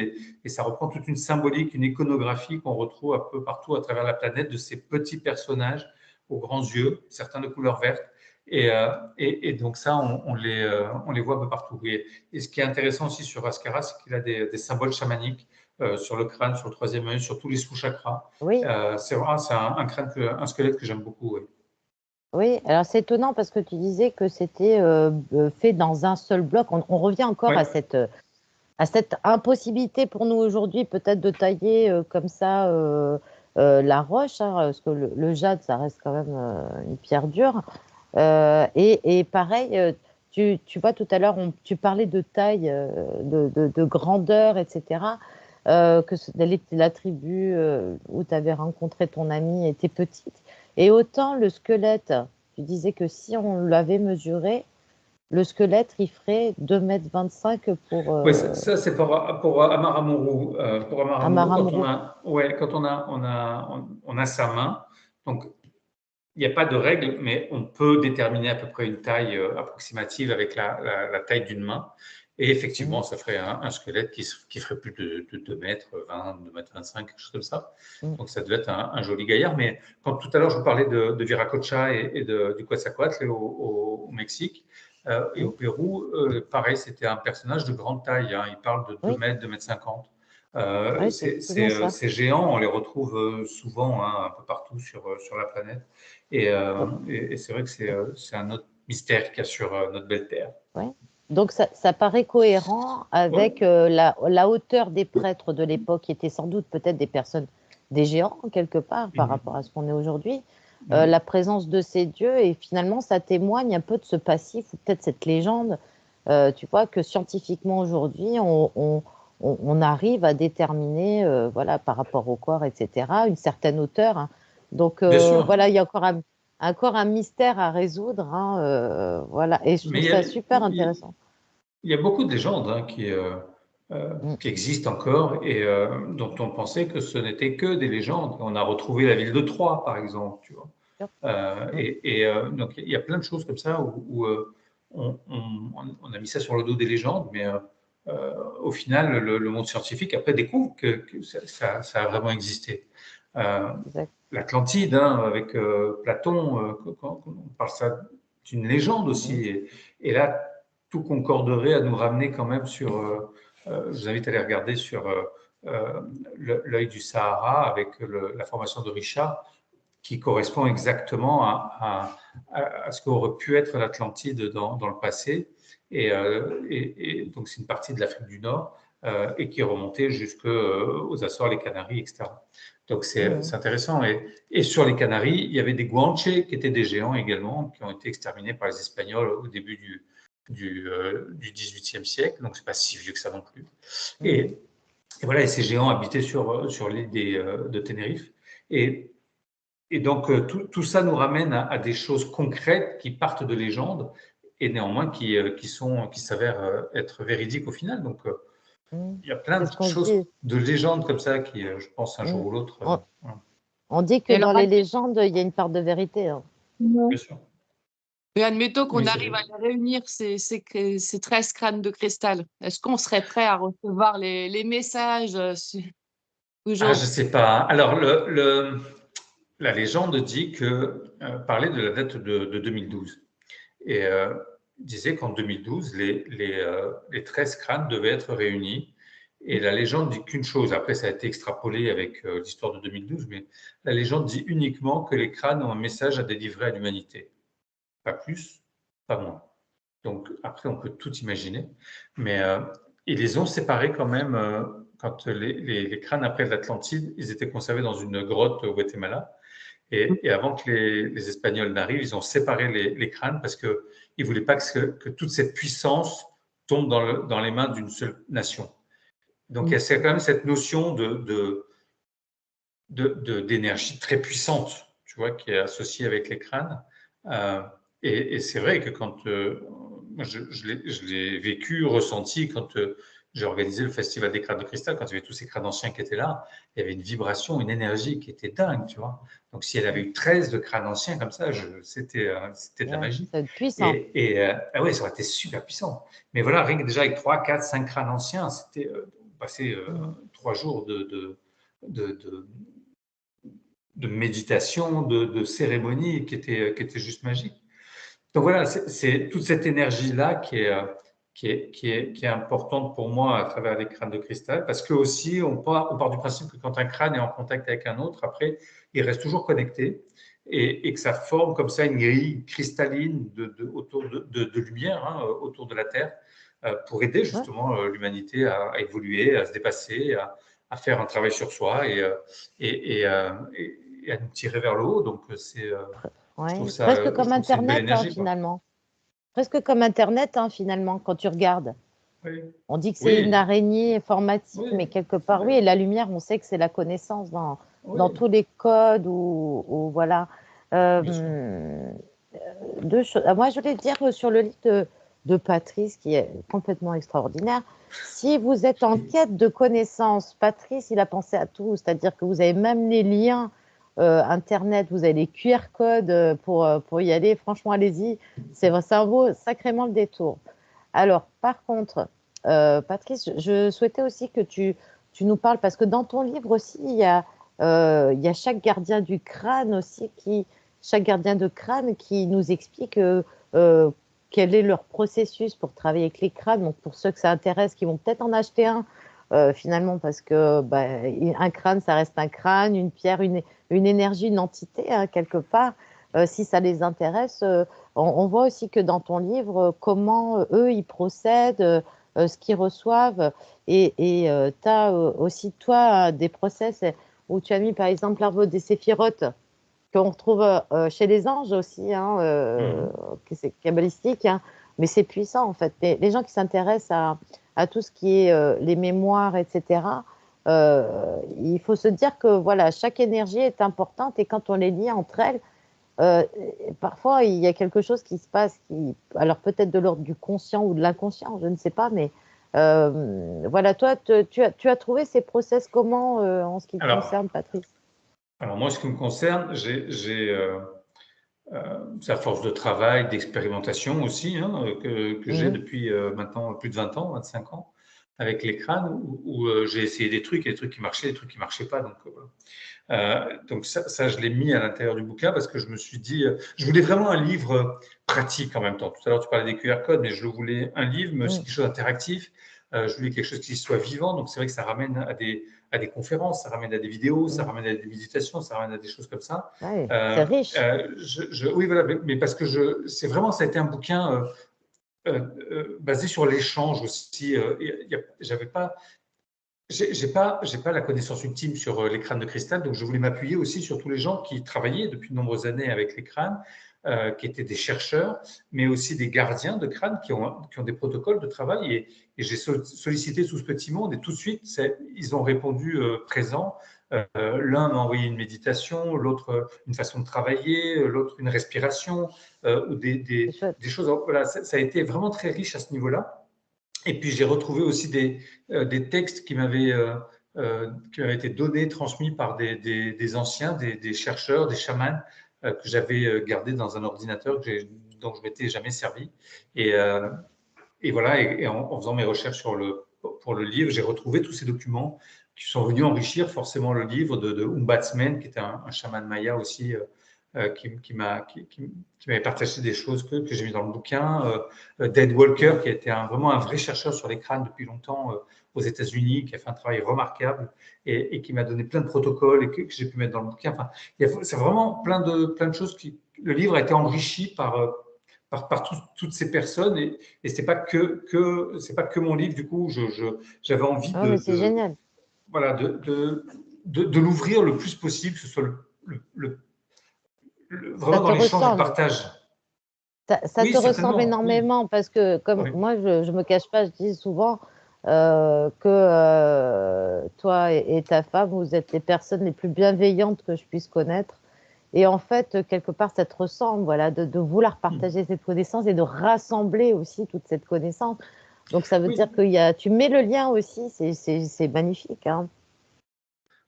et ça reprend toute une symbolique, une iconographie qu'on retrouve un peu partout à travers la planète de ces petits personnages aux grands yeux, certains de couleur verte. Et donc ça, on les voit un peu partout. Et ce qui est intéressant aussi sur Ascara, c'est qu'il a des symboles chamaniques sur le crâne, sur le troisième œil, sur tous les sous-chakras. Oui, C'est un crâne, un squelette que j'aime beaucoup. Oui. oui. Alors c'est étonnant parce que tu disais que c'était fait dans un seul bloc. On revient encore Ouais. à cette impossibilité pour nous aujourd'hui, peut-être de tailler comme ça la roche, hein, parce que le jade, ça reste quand même une pierre dure. Et pareil, tu vois, tout à l'heure, tu parlais de taille, de grandeur, etc. La tribu où tu avais rencontré ton ami était petite. Et autant le squelette, tu disais que si on l'avait mesuré, le squelette, il ferait 2,25 m pour Oui, ça c'est pour Amaramuru. Pour Amaramuru, Amaramuro. quand on a sa main, donc il n'y a pas de règle, mais on peut déterminer à peu près une taille approximative avec la taille d'une main. Et Mhm, effectivement, ça ferait un squelette qui ferait plus de 2 mètres 20, 2 mètres 25, quelque chose comme ça. mhm, Donc ça devait être un joli gaillard. Mais quand tout à l'heure je vous parlais de Viracocha et du Quetzalcoatl au Mexique et au mhm. Pérou, pareil, c'était un personnage de grande taille, hein. Il parle de 2 Oui, mètres, 2 mètres 50. oui, c'est exactement ça. Ces géants, on les retrouve souvent, hein, un peu partout sur la planète. Et c'est vrai que c'est un autre mystère qu'il y a sur notre belle Terre. Ouais. Donc ça paraît cohérent Ouais. avec la hauteur des prêtres de l'époque, qui étaient sans doute peut-être des personnes, des géants quelque part par rapport Mhm. à ce qu'on est aujourd'hui, Mhm. la présence de ces dieux, et finalement ça témoigne un peu de ce passif ou peut-être cette légende, tu vois, que scientifiquement aujourd'hui on arrive à déterminer, voilà, par rapport au corps, etc., une certaine hauteur, hein. Donc Bien sûr. voilà, il y a encore un mystère à résoudre, hein, voilà, et je Mais trouve ça super il intéressant. y a beaucoup de légendes, hein, Mm, qui existent encore et dont on pensait que ce n'étaient que des légendes. On a retrouvé la ville de Troie, par exemple, tu vois. sûr. Mm, Donc, il y a plein de choses comme ça où on a mis ça sur le dos des légendes, mais au final, le monde scientifique après découvre que ça a vraiment existé. Euh, exact. L'Atlantide, hein, avec Platon, quand on parle ça d'une légende Mm, aussi, et là, tout concorderait à nous ramener quand même sur. Je vous invite à aller regarder sur l'œil du Sahara avec la formation de Richard qui correspond exactement à ce qu'aurait pu être l'Atlantide dans le passé. Et donc, c'est une partie de l'Afrique du Nord et qui est remontée jusqu'aux Açores, les Canaries, etc. Donc, c'est mm, intéressant. Et sur les Canaries, il y avait des Guanches qui étaient des géants également, qui ont été exterminés par les Espagnols au début du XVIIIe siècle. Donc, c'est pas si vieux que ça non plus. mm, Et, et voilà, et ces géants habitaient sur l'île de Tenerife. Et et donc, tout ça nous ramène à des choses concrètes qui partent de légendes et néanmoins qui s'avèrent être véridiques au final. Donc, mm. il y a plein C'est de ce qu'on se choses dit. de légendes comme ça qui, je pense, un Mm. jour ou l'autre. On, Voilà. on dit que Et dans alors, les légendes, il y a une part de vérité, hein. Bien sûr. mais admettons Oui, qu'on c'est arrive vrai. à réunir ces 13 crânes de cristal. Est-ce qu'on serait prêt à recevoir les messages Ah, je toujours? sais pas. Alors, la légende dit que, parlait de la date de 2012. Et disait qu'en 2012, les 13 crânes devaient être réunis. Et la légende dit qu'une chose, après ça a été extrapolé avec l'histoire de 2012, mais la légende dit uniquement que les crânes ont un message à délivrer à l'humanité. Pas plus, pas moins. Donc après, on peut tout imaginer. Mais ils les ont séparés quand même, quand les crânes après l'Atlantide, ils étaient conservés dans une grotte au Guatemala. Et avant que les Espagnols n'arrivent, ils ont séparé les crânes parce qu'ils ne voulaient pas que toute cette puissance tombe dans les mains d'une seule nation. Donc, il y a quand même cette notion d'énergie très puissante, tu vois, qui est associée avec les crânes. Euh, et c'est vrai que quand moi, je l'ai vécu, ressenti quand j'ai organisé le Festival des crânes de cristal, quand il y avait tous ces crânes anciens qui étaient là, il y avait une vibration, une énergie qui était dingue, tu vois. Donc, si elle avait Mm. eu 13 de crânes anciens comme ça, c'était de la Ouais, magie. c'est puissant. Ah ouais, ça aurait été super puissant. Mais voilà, rien que déjà avec 3, 4, 5 crânes anciens, c'était passer Mm. 3 jours de, de, de méditation, de cérémonie qui était juste magique. Donc voilà, c'est toute cette énergie-là qui est importante pour moi à travers les crânes de cristal, parce que aussi on part du principe que quand un crâne est en contact avec un autre, après, il reste toujours connecté et que ça forme comme ça une grille cristalline autour de lumière, hein, autour de la Terre, pour aider Ouais. justement l'humanité à évoluer, à se dépasser, à faire un travail sur soi et à nous tirer vers le haut. Donc, je trouve Ouais. ça, Presque je comme trouve que c'est une belle Internet, hein, énergie, quoi. finalement. Presque comme Internet, hein, finalement, quand tu regardes. Oui, On dit que c'est une oui, araignée informatique, oui, mais quelque part, oui, et la lumière, on sait que c'est la connaissance dans oui, tous les codes ou voilà. bien sûr. Euh, Deux choses. Ah, moi, je voulais dire sur le livre de Patrice, qui est complètement extraordinaire. Si vous êtes en quête de connaissances, Patrice, il a pensé à tout, c'est-à-dire que vous avez même les liens Internet, vous avez les QR codes pour y aller. Franchement, allez-y, ça vaut sacrément le détour. Alors, par contre, Patrice, je souhaitais aussi que tu nous parles, parce que dans ton livre aussi, il y a chaque gardien du crâne aussi chaque gardien de crâne qui nous explique euh, quel est leur processus pour travailler avec les crânes. Donc, pour ceux que ça intéresse, qui vont peut-être en acheter un, finalement, parce que bah, un crâne, ça reste un crâne, une pierre, une énergie, une entité, hein, quelque part. Si ça les intéresse, on voit aussi que dans ton livre, comment eux, ils procèdent, ce qu'ils reçoivent. Et tu as aussi, toi, des process où tu as mis, par exemple, l'arbre des séphirotes, qu'on retrouve chez les anges aussi, hein, Mhm. que c'est kabbalistique, hein, mais c'est puissant, en fait. Les gens qui s'intéressent à tout ce qui est les mémoires, etc., il faut se dire que voilà, chaque énergie est importante et quand on les lie entre elles, euh, parfois, il y a quelque chose qui se passe, alors peut-être de l'ordre du conscient ou de l'inconscient, je ne sais pas, mais voilà, toi, tu as trouvé ces process comment en ce qui te Alors, concerne, Patrice? alors moi, ce qui me concerne, c'est à force de travail, d'expérimentation aussi, hein, que j'ai Mhm. depuis maintenant plus de 20 ans, 25 ans, avec les crânes, où j'ai essayé des trucs, et des trucs qui marchaient, des trucs qui marchaient pas. Donc ça, je l'ai mis à l'intérieur du bouquin parce que je me suis dit, je voulais vraiment un livre pratique en même temps. Tout à l'heure, tu parlais des QR codes, mais je voulais un livre, mais aussi Mhm. quelque chose d'interactif. Je voulais quelque chose qui soit vivant. Donc c'est vrai que ça ramène à des conférences, ça ramène à des vidéos, ça Mhm. ramène à des méditations, ça ramène à des choses comme ça. Ouais, c'est riche. Oui, voilà, mais parce que c'est vraiment, ça a été un bouquin basé sur l'échange aussi. J'avais pas, j'ai pas la connaissance ultime sur les crânes de cristal, donc je voulais m'appuyer aussi sur tous les gens qui travaillaient depuis de nombreuses années avec les crânes, qui étaient des chercheurs, mais aussi des gardiens de crânes qui ont des protocoles de travail. Et j'ai sollicité tout ce petit monde et tout de suite, ils ont répondu présent. L'un m'a envoyé une méditation, l'autre une façon de travailler, l'autre une respiration, ou C'est chouette. des choses. Voilà, ça a été vraiment très riche à ce niveau-là. Et puis j'ai retrouvé aussi des textes qui m'avaient été donnés, transmis par des anciens, des chercheurs, des chamans, que j'avais gardés dans un ordinateur dont je m'étais jamais servi. Et, euh, et voilà, et en faisant mes recherches pour le livre, j'ai retrouvé tous ces documents qui sont venus enrichir forcément le livre de Umbatsman, qui était un chaman maya aussi, qui m'avait partagé des choses que j'ai mis dans le bouquin. Dave Walker, qui a été vraiment un vrai chercheur sur les crânes depuis longtemps aux États-Unis, qui a fait un travail remarquable et qui m'a donné plein de protocoles et que j'ai pu mettre dans le bouquin. Enfin, c'est vraiment plein de choses. Le livre a été enrichi par toutes ces personnes et c'est pas que mon livre. Du coup, j'avais envie Oh, mais c'est génial. voilà, de l'ouvrir le plus possible, que ce soit Ça vraiment dans te l'échange et le ressemble. partage. Ça Oui, te ressemble certainement, oui. énormément parce que, comme Oui. moi, je me cache pas, je dis souvent que toi et ta femme, vous êtes les personnes les plus bienveillantes que je puisse connaître. Et en fait, quelque part, ça te ressemble, voilà, de vouloir partager cette connaissance et de rassembler aussi toute cette connaissance. Donc, ça veut dire Oui. tu mets le lien aussi, c'est magnifique, hein.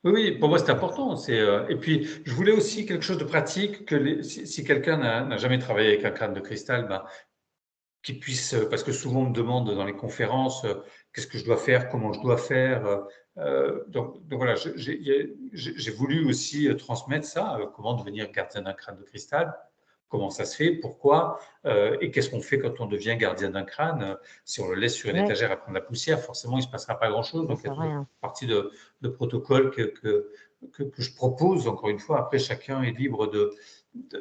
Oui, oui, pour moi c'est important. Et puis je voulais aussi quelque chose de pratique que si quelqu'un n'a jamais travaillé avec un crâne de cristal, ben, qu'il puisse, parce que souvent on me demande dans les conférences qu'est-ce que je dois faire, comment je dois faire. Donc voilà, j'ai voulu aussi transmettre ça, comment devenir gardien d'un crâne de cristal. comment ça se fait, pourquoi, et qu'est-ce qu'on fait quand on devient gardien d'un crâne. Si on le laisse sur une Oui, étagère à prendre la poussière, forcément, il ne se passera pas grand-chose. ça Donc, il y sert a à toute une rien. partie de protocole que je propose. Encore une fois, après, chacun est libre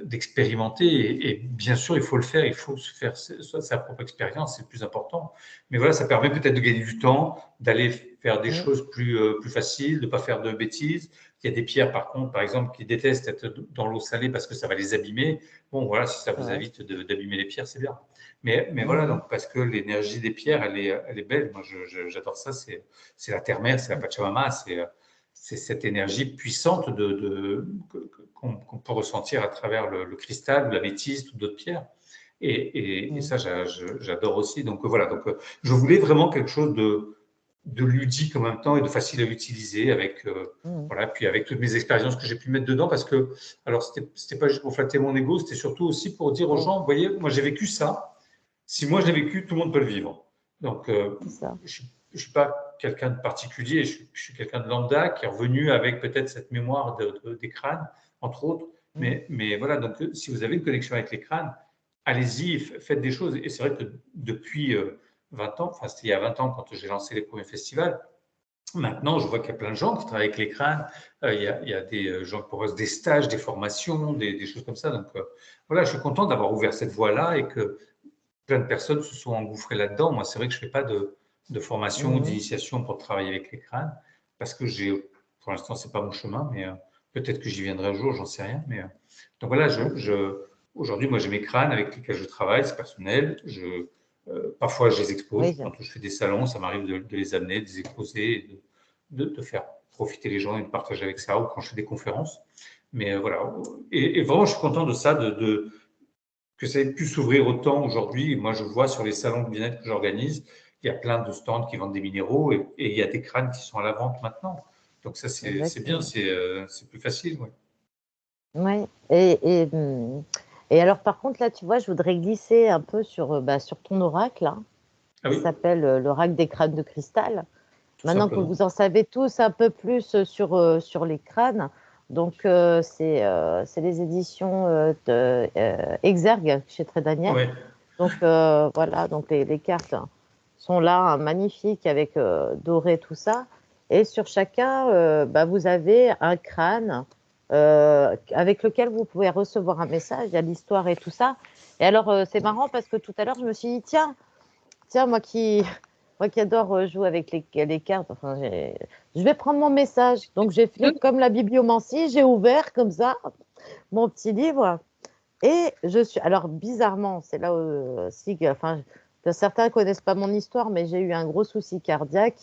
d'expérimenter. Et bien sûr, il faut le faire, il faut se faire sa propre expérience, c'est le plus important. Mais voilà, ça permet peut-être de gagner du temps, d'aller faire des Mm. choses plus faciles, de ne pas faire de bêtises. Il y a des pierres, par contre, par exemple, qui détestent être dans l'eau salée parce que ça va les abîmer. Bon, voilà, si ça vous Ouais. évite d'abîmer les pierres, c'est bien. Mais voilà, Mhm. donc, parce que l'énergie des pierres, elle est belle. Moi, j'adore ça. C'est la terre-mère, c'est la Pachamama, c'est cette énergie puissante qu'on peut ressentir à travers le cristal, ou l'améthyste ou d'autres pierres. Et Mm. ça, j'adore aussi. Donc voilà, donc, je voulais vraiment quelque chose de ludique en même temps et de facile à utiliser avec, Mm. voilà, puis avec toutes mes expériences que j'ai pu mettre dedans parce que, alors, c'était pas juste pour flatter mon ego, c'était surtout aussi pour dire aux Oui, gens, vous voyez, moi j'ai vécu ça. Si moi je l'ai vécu, tout le monde peut le vivre. Donc, c'est ça. je ne suis pas quelqu'un de particulier, je suis quelqu'un de lambda qui est revenu avec peut-être cette mémoire des crânes, entre autres. Mm. Mais voilà, donc si vous avez une connexion avec les crânes, allez-y, faites des choses. Et c'est vrai que depuis 20 ans, enfin c'était il y a 20 ans quand j'ai lancé les premiers festivals, maintenant je vois qu'il y a plein de gens qui travaillent avec les crânes, il y a des gens qui proposent des stages, des formations, des choses comme ça. Donc voilà, je suis content d'avoir ouvert cette voie-là et que plein de personnes se sont engouffrées là-dedans. Moi, c'est vrai que je ne fais pas de formation ou Mhm. d'initiation pour travailler avec les crânes parce que pour l'instant, ce n'est pas mon chemin, mais peut-être que j'y viendrai un jour, j'en sais rien. Donc voilà, Ok. aujourd'hui, moi, j'ai mes crânes avec lesquels je travaille, c'est personnel. Parfois, je les expose. Oui, Quand je fais des salons, ça m'arrive de les amener, de les exposer, et de faire profiter les gens et de partager avec ça, ou quand je fais des conférences. Mais voilà. Et vraiment, je suis content de ça, que ça ait pu s'ouvrir autant aujourd'hui. Moi, je vois sur les salons de bien-être que j'organise, il y a plein de stands qui vendent des minéraux et il y a des crânes qui sont à la vente maintenant. Donc ça, c'est bien, exactement. c'est plus facile. Ouais. Oui. Et alors, par contre, là, tu vois, je voudrais glisser un peu sur ton oracle, hein, Ah qui oui, s'appelle l'oracle des crânes de cristal. tout Maintenant que simplement. vous en savez tous un peu plus sur les crânes, donc c'est les éditions Exergue chez Très Daniel. Ouais. Donc voilà, donc les cartes sont là, hein, magnifiques avec doré tout ça. Et sur chacun, vous avez un crâne avec lequel vous pouvez recevoir un message. Il y a l'histoire et tout ça. Et alors c'est marrant parce que tout à l'heure je me suis dit tiens moi qui adore jouer avec les cartes. Enfin, je vais prendre mon message. Donc j'ai fait comme la bibliomancie, j'ai ouvert comme ça mon petit livre. Et je suis. Alors, bizarrement, c'est là aussi que. Enfin, certains connaissent pas mon histoire, mais j'ai eu un gros souci cardiaque.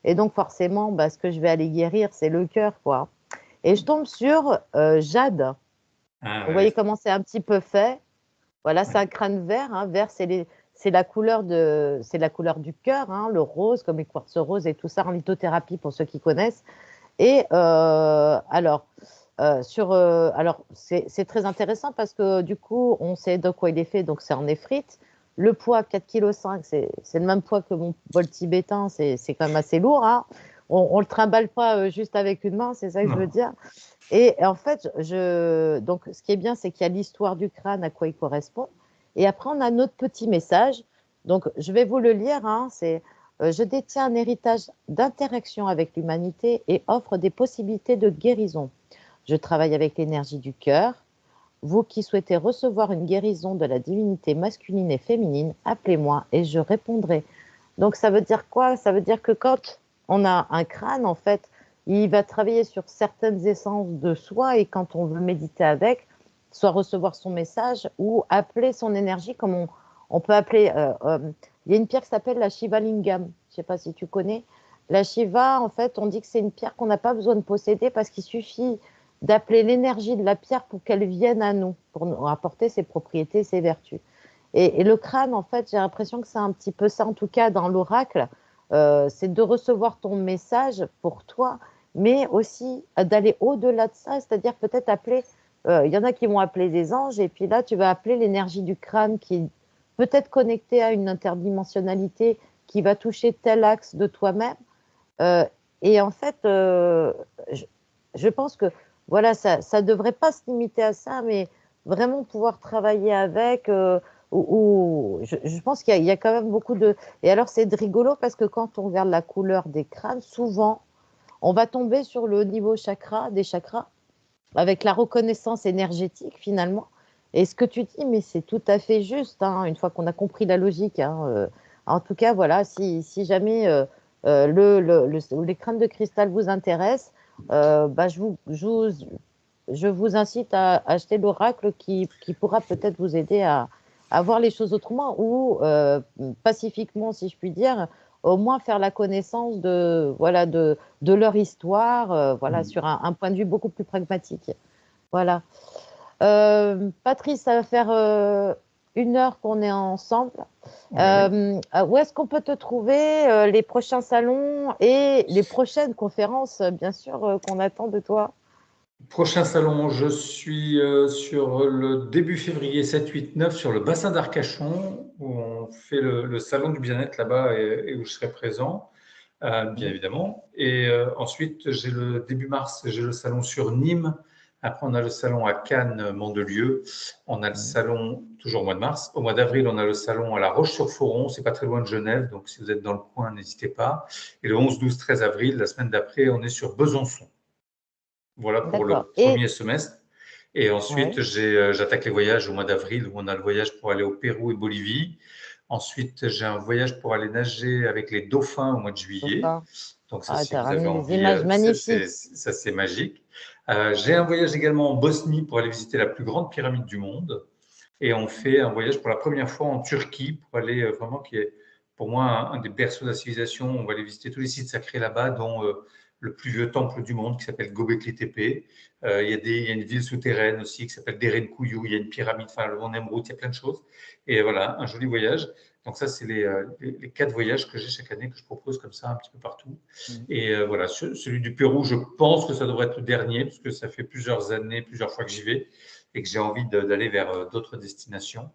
Et donc, forcément, ce que je vais aller guérir, c'est le cœur, quoi. Et je tombe sur Jade. Ah Vous voyez ouais, comment c'est un petit peu fait. Voilà, c'est ouais. un crâne vert. Hein. Vert, c'est la couleur c'est la couleur du cœur, hein, le rose, comme les quartz roses et tout ça en lithothérapie pour ceux qui connaissent. Et alors, c'est très intéressant parce que du coup, on sait de quoi il est fait, donc c'est en éphrite. Le poids, 4,5 kg, c'est le même poids que mon bol tibétain, c'est quand même assez lourd, hein. On ne le trimballe pas juste avec une main, c'est ça que je veux Non. dire. Et en fait, donc, ce qui est bien, c'est qu'il y a l'histoire du crâne, à quoi il correspond. Et après, on a notre petit message. Donc, je vais vous le lire, hein, c'est je détiens un héritage d'interaction avec l'humanité et offre des possibilités de guérison. Je travaille avec l'énergie du cœur. Vous qui souhaitez recevoir une guérison de la divinité masculine et féminine, appelez-moi et je répondrai. Donc ça veut dire quoi? Ça veut dire que quand on a un crâne, en fait, il va travailler sur certaines essences de soi et quand on veut méditer avec, soit recevoir son message ou appeler son énergie comme on peut appeler... il y a une pierre qui s'appelle la Shiva Lingam. Je ne sais pas si tu connais. La Shiva, en fait, on dit que c'est une pierre qu'on n'a pas besoin de posséder parce qu'il suffit d'appeler l'énergie de la pierre pour qu'elle vienne à nous, pour nous apporter ses propriétés, ses vertus. Et le crâne, en fait, j'ai l'impression que c'est un petit peu ça, en tout cas dans l'oracle, c'est de recevoir ton message pour toi, mais aussi d'aller au-delà de ça, c'est-à-dire peut-être appeler, il y en a qui vont appeler des anges, et puis là, tu vas appeler l'énergie du crâne qui est peut-être connectée à une interdimensionnalité qui va toucher tel axe de toi-même. Euh, et en fait, je pense que voilà, ça ne devrait pas se limiter à ça, mais vraiment pouvoir travailler avec. Je pense qu'il y a quand même beaucoup de. Et alors, c'est rigolo parce que quand on regarde la couleur des crânes, souvent, on va tomber sur le niveau chakra, des chakras, avec la reconnaissance énergétique finalement. Et ce que tu dis, mais c'est tout à fait juste, hein, une fois qu'on a compris la logique. Hein, en tout cas, voilà, si jamais les crânes de cristal vous intéressent, bah, je vous incite à acheter l'oracle qui pourra peut-être vous aider à voir les choses autrement ou pacifiquement, si je puis dire, au moins faire la connaissance voilà, de leur histoire, voilà, sur un point de vue beaucoup plus pragmatique. Voilà. Patrice, ça va faire 1 heure qu'on est ensemble. Oui. Où est-ce qu'on peut te trouver, les prochains salons et les prochaines conférences, bien sûr, qu'on attend de toi? Prochain salon, je suis sur le début février 7, 8, 9 sur le bassin d'Arcachon où on fait le salon du bien-être là-bas et où je serai présent, bien évidemment. Et ensuite, j'ai le début mars, j'ai le salon sur Nîmes. Après, on a le salon à Cannes, Mandelieu. On a le salon, toujours au mois de mars. Au mois d'avril, on a le salon à La Roche-sur-Foron. C'est pas très loin de Genève, donc si vous êtes dans le coin, n'hésitez pas. Et le 11, 12, 13 avril, la semaine d'après, on est sur Besançon. Voilà pour le D'accord. premier semestre. Et ensuite, Ouais, j'attaque les voyages au mois d'avril où on a le voyage pour aller au Pérou et Bolivie. Ensuite, j'ai un voyage pour aller nager avec les dauphins au mois de juillet. enfin, Donc ça, ah, si tu as vous avez ramené des envie, images magnifiques. ça c'est magique. J'ai un voyage également en Bosnie pour aller visiter la plus grande pyramide du monde. Et on fait un voyage pour la première fois en Turquie pour aller vraiment qui est pour moi un des berceaux de la civilisation. On va aller visiter tous les sites sacrés là-bas, dont le plus vieux temple du monde qui s'appelle Göbekli Tepe. Il y a une ville souterraine aussi qui s'appelle Derenkuyu. Il y a une pyramide, enfin le mont Nemrut, il y a plein de choses. Et voilà, un joli voyage. Donc ça, c'est les 4 voyages que j'ai chaque année, que je propose comme ça un petit peu partout. Et voilà, celui du Pérou, je pense que ça devrait être le dernier, parce que ça fait plusieurs années, plusieurs fois que j'y vais, et que j'ai envie d'aller vers d'autres destinations.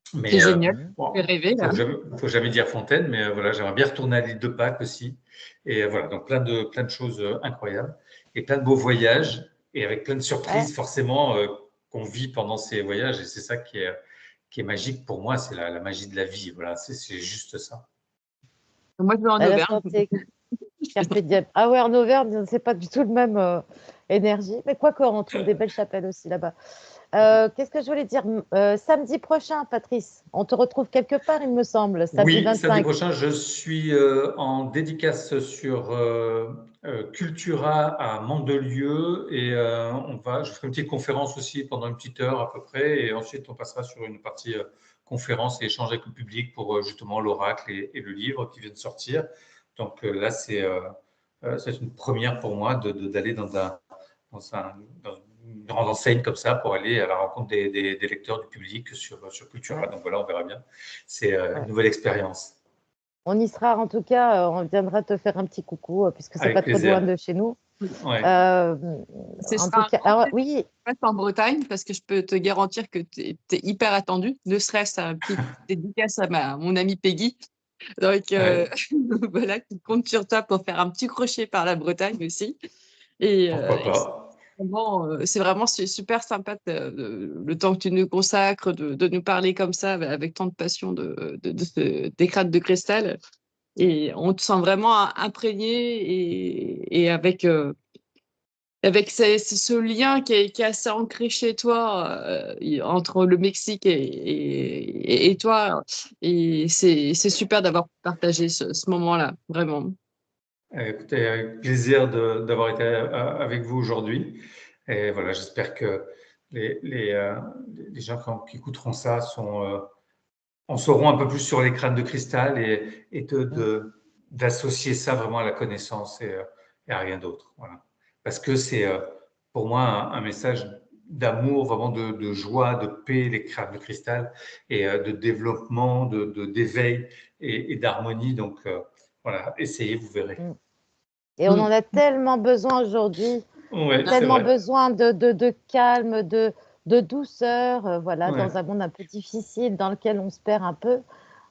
C'est Mais génial. bon, Je vais rêver là. faut jamais dire Fontaine, mais voilà, j'aimerais bien retourner à l'île de Pâques aussi. Et voilà, donc plein de choses incroyables et plein de beaux voyages et avec plein de Ouais. surprises forcément qu'on vit pendant ces voyages. Et c'est ça qui est magique pour moi, c'est la magie de la vie. Voilà, c'est juste ça. Moi, je vais en À la Auvergne. santé, carpe diem. Ah ouais, en Auvergne, c'est pas du tout le même énergie. Mais quoique, on trouve des belles chapelles aussi là-bas. Qu'est-ce que je voulais dire? Samedi prochain, Patrice, on te retrouve quelque part, il me semble, samedi Oui, samedi 25. prochain, je suis en dédicace sur Cultura à Mandelieu et je ferai une petite conférence aussi pendant une petite heure à peu près et ensuite on passera sur une partie conférence et échange avec le public pour justement l'oracle et le livre qui vient de sortir. Donc là, c'est une première pour moi d'aller dans une grande enseigne comme ça pour aller à la rencontre des lecteurs, du public sur Cultura. Ouais, Donc voilà, on verra bien. C'est une ouais. nouvelle expérience. On y sera en tout cas, on viendra te faire un petit coucou puisque c'est pas Avec trop loin plaisir. de chez nous. Ouais. Euh, Ce en tout sera un cas, grand alors, plaisir oui, de passer en Bretagne parce que je peux te garantir que tu es hyper attendu, ne serait-ce un petit dédicace à mon amie Peggy. Donc Ouais. voilà, qui compte sur toi pour faire un petit crochet par la Bretagne aussi. Et, Pourquoi pas. c'est vraiment super sympa le temps que tu nous consacres, de nous parler comme ça, avec tant de passion des crânes de cristal. Et on te sent vraiment imprégné et avec ce lien qui est assez ancré chez toi entre le Mexique et toi. Et c'est super d'avoir partagé ce moment-là, vraiment. Écoutez, avec plaisir d'avoir été avec vous aujourd'hui. Et voilà, j'espère que les gens qui écouteront ça en sauront un peu plus sur les crânes de cristal et d'associer ça vraiment à la connaissance et à rien d'autre. Voilà. Parce que c'est pour moi un message d'amour, vraiment de joie, de paix, les crânes de cristal, et de développement, d'éveil et d'harmonie. Donc voilà, essayez, vous verrez. et on en a tellement besoin aujourd'hui, Oui, c'est tellement vrai. besoin de calme, de douceur, voilà, Ouais. dans un monde un peu difficile dans lequel on se perd un peu.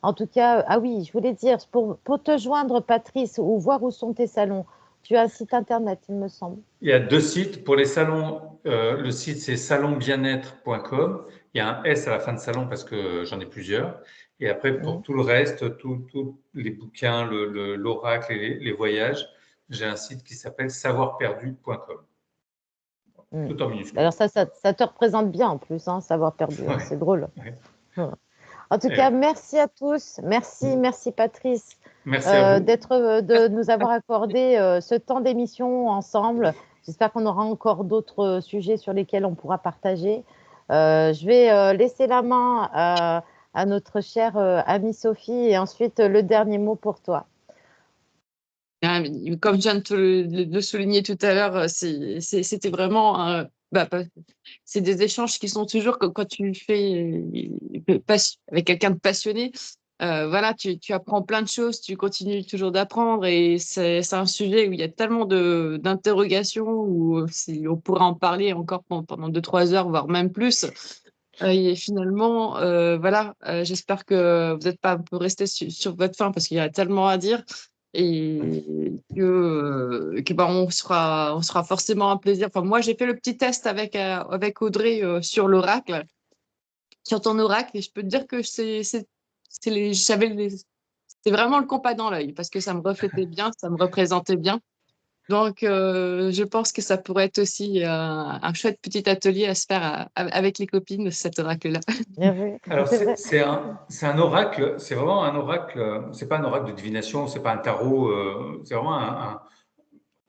En tout cas, ah oui, je voulais dire, pour te joindre, Patrice, ou voir où sont tes salons, Tu as un site internet, il me semble. Il y a 2 sites. Pour les salons, le site c'est salonbienêtre.com. Il y a un S à la fin de salon parce que j'en ai plusieurs. Et après, pour tout le reste, tous les bouquins, l'oracle et les voyages, j'ai un site qui s'appelle savoirperdu.com. Tout en minuscule. Alors ça te représente bien en plus, hein, savoir perdu. Ouais. C'est drôle. Ouais. Voilà. En tout cas, merci à tous. Merci Patrice Merci à vous. de nous avoir accordé ce temps d'émission ensemble. J'espère qu'on aura encore d'autres sujets sur lesquels on pourra partager. Je vais laisser la main à notre chère amie Sophie et ensuite le dernier mot pour toi. Comme je viens de le souligner tout à l'heure, c'était vraiment c'est des échanges qui sont toujours quand tu le fais avec quelqu'un de passionné. Voilà, tu apprends plein de choses, tu continues toujours d'apprendre et c'est un sujet où il y a tellement d'interrogations où on pourrait en parler encore pendant 2-3 heures, voire même plus. Et finalement, voilà, j'espère que vous n'êtes pas un peu resté sur votre faim parce qu'il y a tellement à dire et que on sera forcément un plaisir. Enfin, moi, j'ai fait le petit test avec Audrey sur l'oracle, sur ton oracle, et je peux te dire que c'était vraiment le compas dans l'œil parce que ça me reflétait bien, ça me représentait bien. Donc, je pense que ça pourrait être aussi un chouette petit atelier à se faire avec les copines, cet oracle-là. Bien vu. Alors, vrai. c'est un oracle, c'est vraiment un oracle, c'est pas un oracle de divination, c'est pas un tarot, c'est vraiment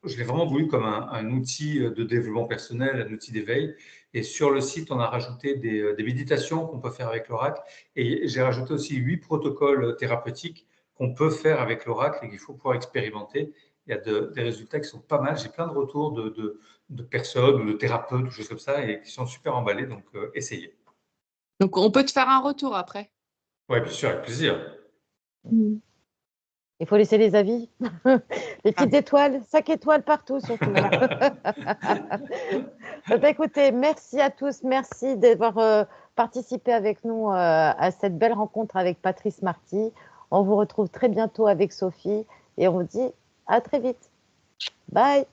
je l'ai vraiment voulu comme un outil de développement personnel, un outil d'éveil. Et sur le site, on a rajouté des méditations qu'on peut faire avec l'oracle. Et j'ai rajouté aussi 8 protocoles thérapeutiques qu'on peut faire avec l'oracle et qu'il faut pouvoir expérimenter. Il y a des résultats qui sont pas mal. J'ai plein de retours de personnes ou de thérapeutes ou choses comme ça et qui sont super emballés. Donc, essayez. Donc, on peut te faire un retour après. Oui, bien sûr, avec plaisir. Il faut laisser les avis. Les petites étoiles, 5 étoiles partout surtout. Écoutez, merci à tous. Merci d'avoir participé avec nous à cette belle rencontre avec Patrice Marty. On vous retrouve très bientôt avec Sophie et on vous dit à très vite. Bye.